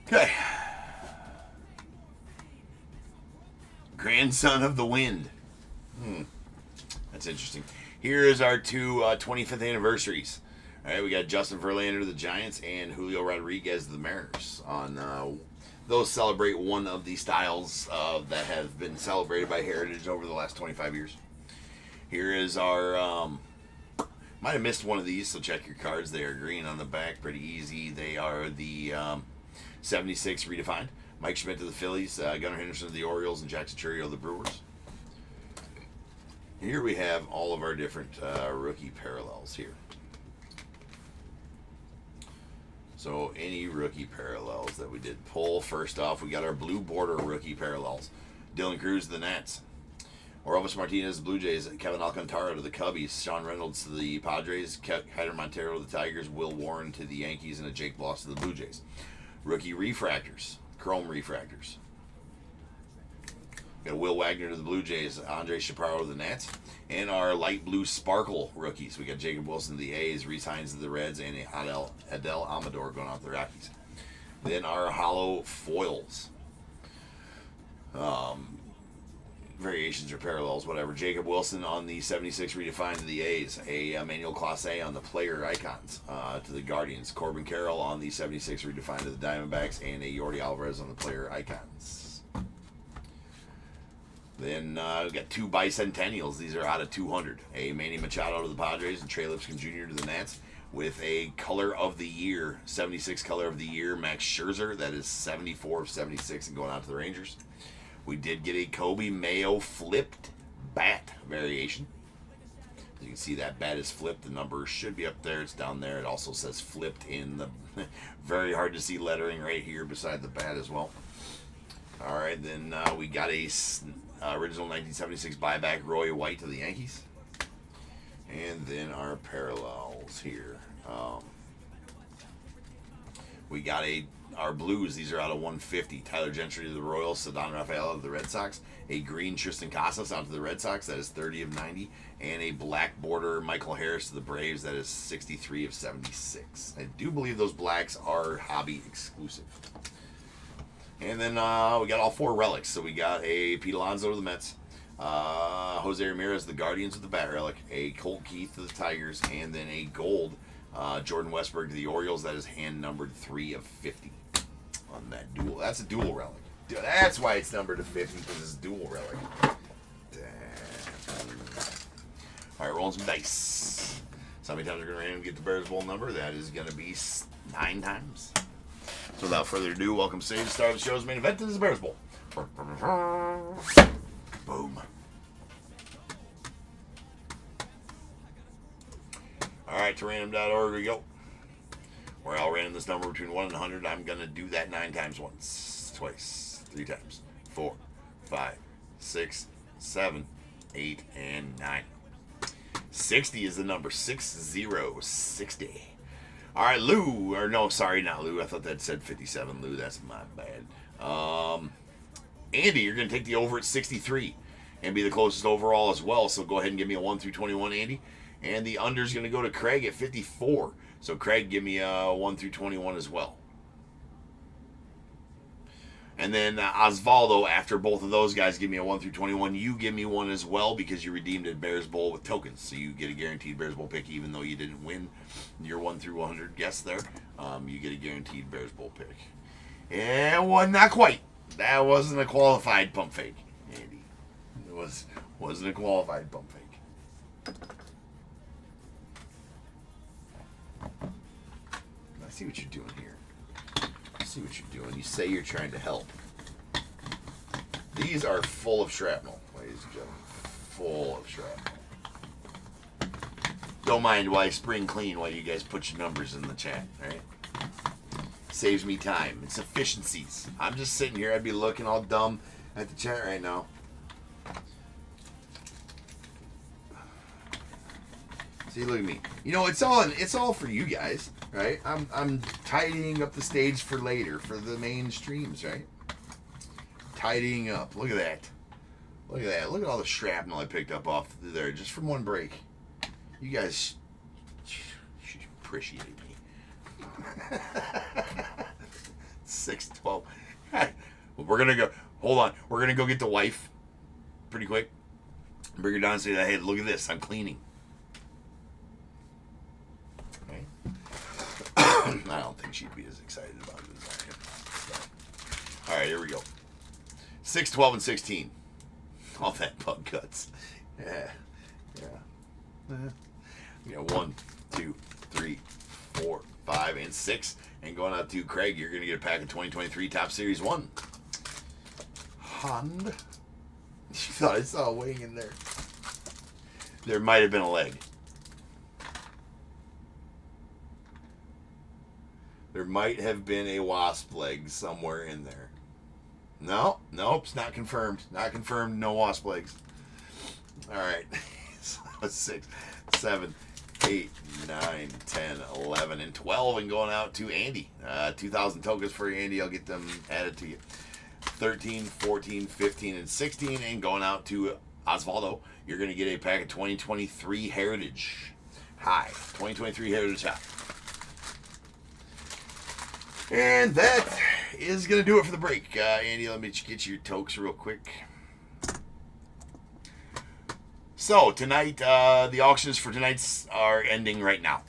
B: Okay. Grandson of the Wind. That's interesting. Here is our two 25th anniversaries. All right, we got Justin Verlander of the Giants and Julio Rodriguez of the Mariners. On those celebrate one of the styles that have been celebrated by Heritage over the last 25 years. Here is our might have missed one of these, so check your cards. They are green on the back, pretty easy. They are the 76 redefined. Mike Schmidt to the Phillies, Gunnar Henderson to the Orioles, and Jackson Chourio of the Brewers. Here we have all of our different rookie parallels here. So any rookie parallels that we did pull, first off, we got our blue border rookie parallels. Dylan Cruz to the Nats. Orelvis Martinez to the Blue Jays. Kevin Alcantara to the Cubbies. Sean Reynolds to the Padres. Heider Montero to the Tigers. Will Warren to the Yankees. And a Jake Bloss to the Blue Jays. Rookie refractors. Chrome refractors. Got Will Wagner to the Blue Jays. Andre Chaparro to the Nats. And our light blue sparkle rookies. We got Jacob Wilson to the A's. Reese Hines to the Reds. And Adel Amador going out to the Rockies. Then our hollow foils. Variations or parallels, whatever. Jacob Wilson on the 76 redefined to the A's. A Emmanuel Clase on the player icons to the Guardians. Corbin Carroll on the 76 redefined to the Diamondbacks. And a Yordi Alvarez on the player icons. Then we've got two bicentennials. These are out of 200. A Manny Machado to the Padres and Trey Lipscomb Jr. to the Nats. With a color of the year, 76 color of the year, Max Scherzer. That is 74 of 76 and going out to the Rangers. We did get a Kobe Mayo flipped bat variation. As you can see, that bat is flipped. The number should be up there. It's down there. It also says flipped in the very hard to see lettering right here beside the bat as well. All right, then we got a original 1976 buyback Roy White to the Yankees. And then our parallels here. We got our blues. These are out of 150. Tyler Gentry to the Royals. Ceddanne Rafaela to the Red Sox. A green Tristan Casas out to the Red Sox. That is 30 of 90. And a black border Michael Harris to the Braves. That is 63 of 76. I do believe those blacks are hobby exclusive. And then we got all four relics. So we got a Pete Alonso to the Mets. Jose Ramirez to the Guardians with the bat relic. A Colt Keith to the Tigers. And then a gold Jordan Westburg to the Orioles. That is hand numbered 3 of 50 on that dual. That's a dual relic. That's why it's numbered to 50, because it's a dual relic. All right, rolling some dice. So how many times we're going to randomly get the Bears Bowl number? That is going to be 9 times. So without further ado, welcome to the start of the show's main event. This is the Bears Bowl. Boom. All right, to random.org we go. Where I'll random this number between 1 and 100. I'm going to do that 9 times once, twice, 3 times, 4, 5, 6, 7, 8, and 9. 60 is the number. 6060. All right, Lou. Or no, sorry, not Lou. I thought that said 57. Lou, that's my bad. Andy, you're going to take the over at 63 and be the closest overall as well. So go ahead and give me a 1 through 21, Andy. And the under is going to go to Craig at 54. So Craig, give me a 1 through 21 as well. And then Osvaldo, after both of those guys give me a 1 through 21, you give me one as well because you redeemed a Bears Bowl with tokens. So you get a guaranteed Bears Bowl pick even though you didn't win your 1 through 100 guess there. You get a guaranteed Bears Bowl pick. And well, not quite. That wasn't a qualified pump fake, Andy. It wasn't a qualified pump fake. I see what you're doing here. I see what you're doing. You say you're trying to help. These are full of shrapnel, ladies and gentlemen. Full of shrapnel. Don't mind why I spring clean while you guys put your numbers in the chat, right? Saves me time. It's efficiencies. I'm just sitting here. I'd be looking all dumb at the chat right now. See, look at me. You know, it's all for you guys, right? I'm tidying up the stage for later, for the main streams, right? Tidying up. Look at that. Look at that. Look at all the shrapnel I picked up off there just from one break. You guys should appreciate me. 612. We're gonna go. Hold on. We're gonna go get the wife pretty quick. Bring her down and say, "Hey, look at this. I'm cleaning." Okay. I don't think she'd be as excited about it as I am. So. All right, here we go. 6, 12, and 16. All that bug guts. Yeah. You know, 1, 2, 3, 4, 5, and 6. And going out to Craig, you're going to get a pack of 2023 Top Series 1. Hand. You thought I saw a wing in there. There might have been a leg. There might have been a wasp leg somewhere in there. No, nope, it's not confirmed. Not confirmed, no wasp legs. All right. 6, 7, 8, 9, 10, 11, and 12, and going out to Andy. 2,000 tokens for you, Andy. I'll get them added to you. 13, 14, 15, and 16, and going out to Osvaldo. You're going to get a pack of 2023 Heritage High. 2023 Heritage High. And that is going to do it for the break. Andy, let me get your tokes real quick. So, tonight, the auctions for tonight are ending right now.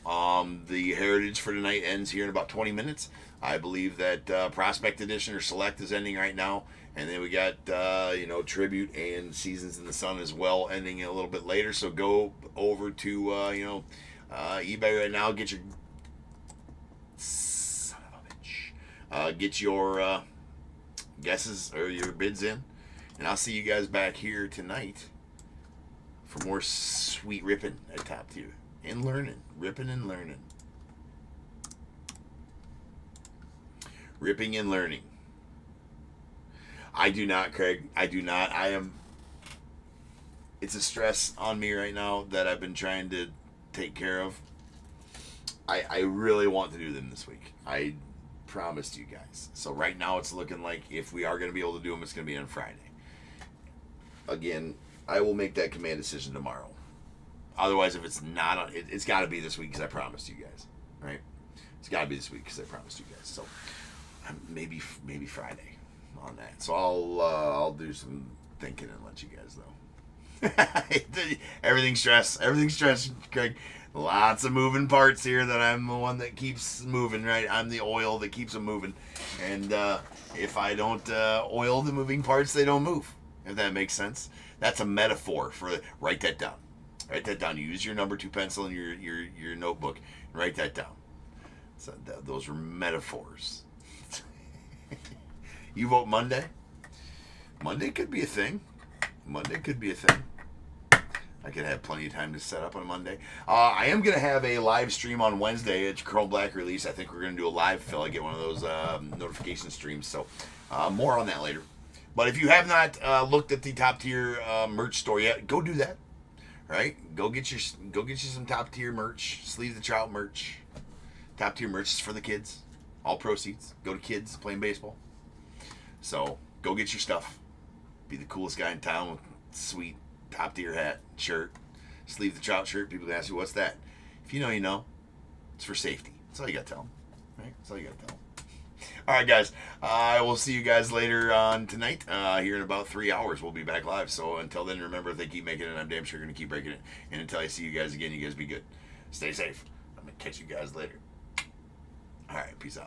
B: The Heritage for tonight ends here in about 20 minutes. I believe that Prospect Edition or Select is ending right now. And then we got, Tribute and Seasons in the Sun as well ending a little bit later. So go over to, eBay right now. Get your... Son of a bitch. Get your guesses or your bids in. And I'll see you guys back here tonight for more sweet ripping at Top Tier. And learning. Ripping and learning. Ripping and learning. I do not, Craig. I do not. It's a stress on me right now that I've been trying to take care of. I really want to do them this week. I promised you guys. So right now it's looking like if we are going to be able to do them, it's going to be on Friday. Again, I will make that command decision tomorrow. Otherwise, if it's not on, it's got to be this week because I promised you guys. Right? It's got to be this week because I promised you guys. So maybe Friday on that. So I'll do some thinking and let you guys know. Everything's stress, Craig. Lots of moving parts here that I'm the one that keeps moving, right? I'm the oil that keeps them moving. And if I don't oil the moving parts, they don't move. If that makes sense. That's a metaphor for write that down. Write that down. Use your number 2 pencil in your notebook and write that down. So those are metaphors. You vote Monday? Monday could be a thing. I could have plenty of time to set up on Monday. I am going to have a live stream on Wednesday at Chrome Black release. I think we're going to do a live fill. I get one of those notification streams. So more on that later. But if you have not looked at the Top Tier merch store yet, go do that. Right? Go get you some Top Tier merch. Sleeve the Trout merch. Top Tier merch is for the kids. All proceeds go to kids playing baseball. So go get your stuff. Be the coolest guy in town with sweet Top Tier hat, shirt, Sleeve the Trout shirt. People ask you, what's that? If you know, you know. It's for safety. That's all you got to tell them. Right? That's all you got to tell them. All right, guys. I will see you guys later on tonight. Here in about 3 hours, we'll be back live. So until then, remember, if they keep making it, I'm damn sure going to keep breaking it. And until I see you guys again, you guys be good. Stay safe. I'm going to catch you guys later. All right. Peace out.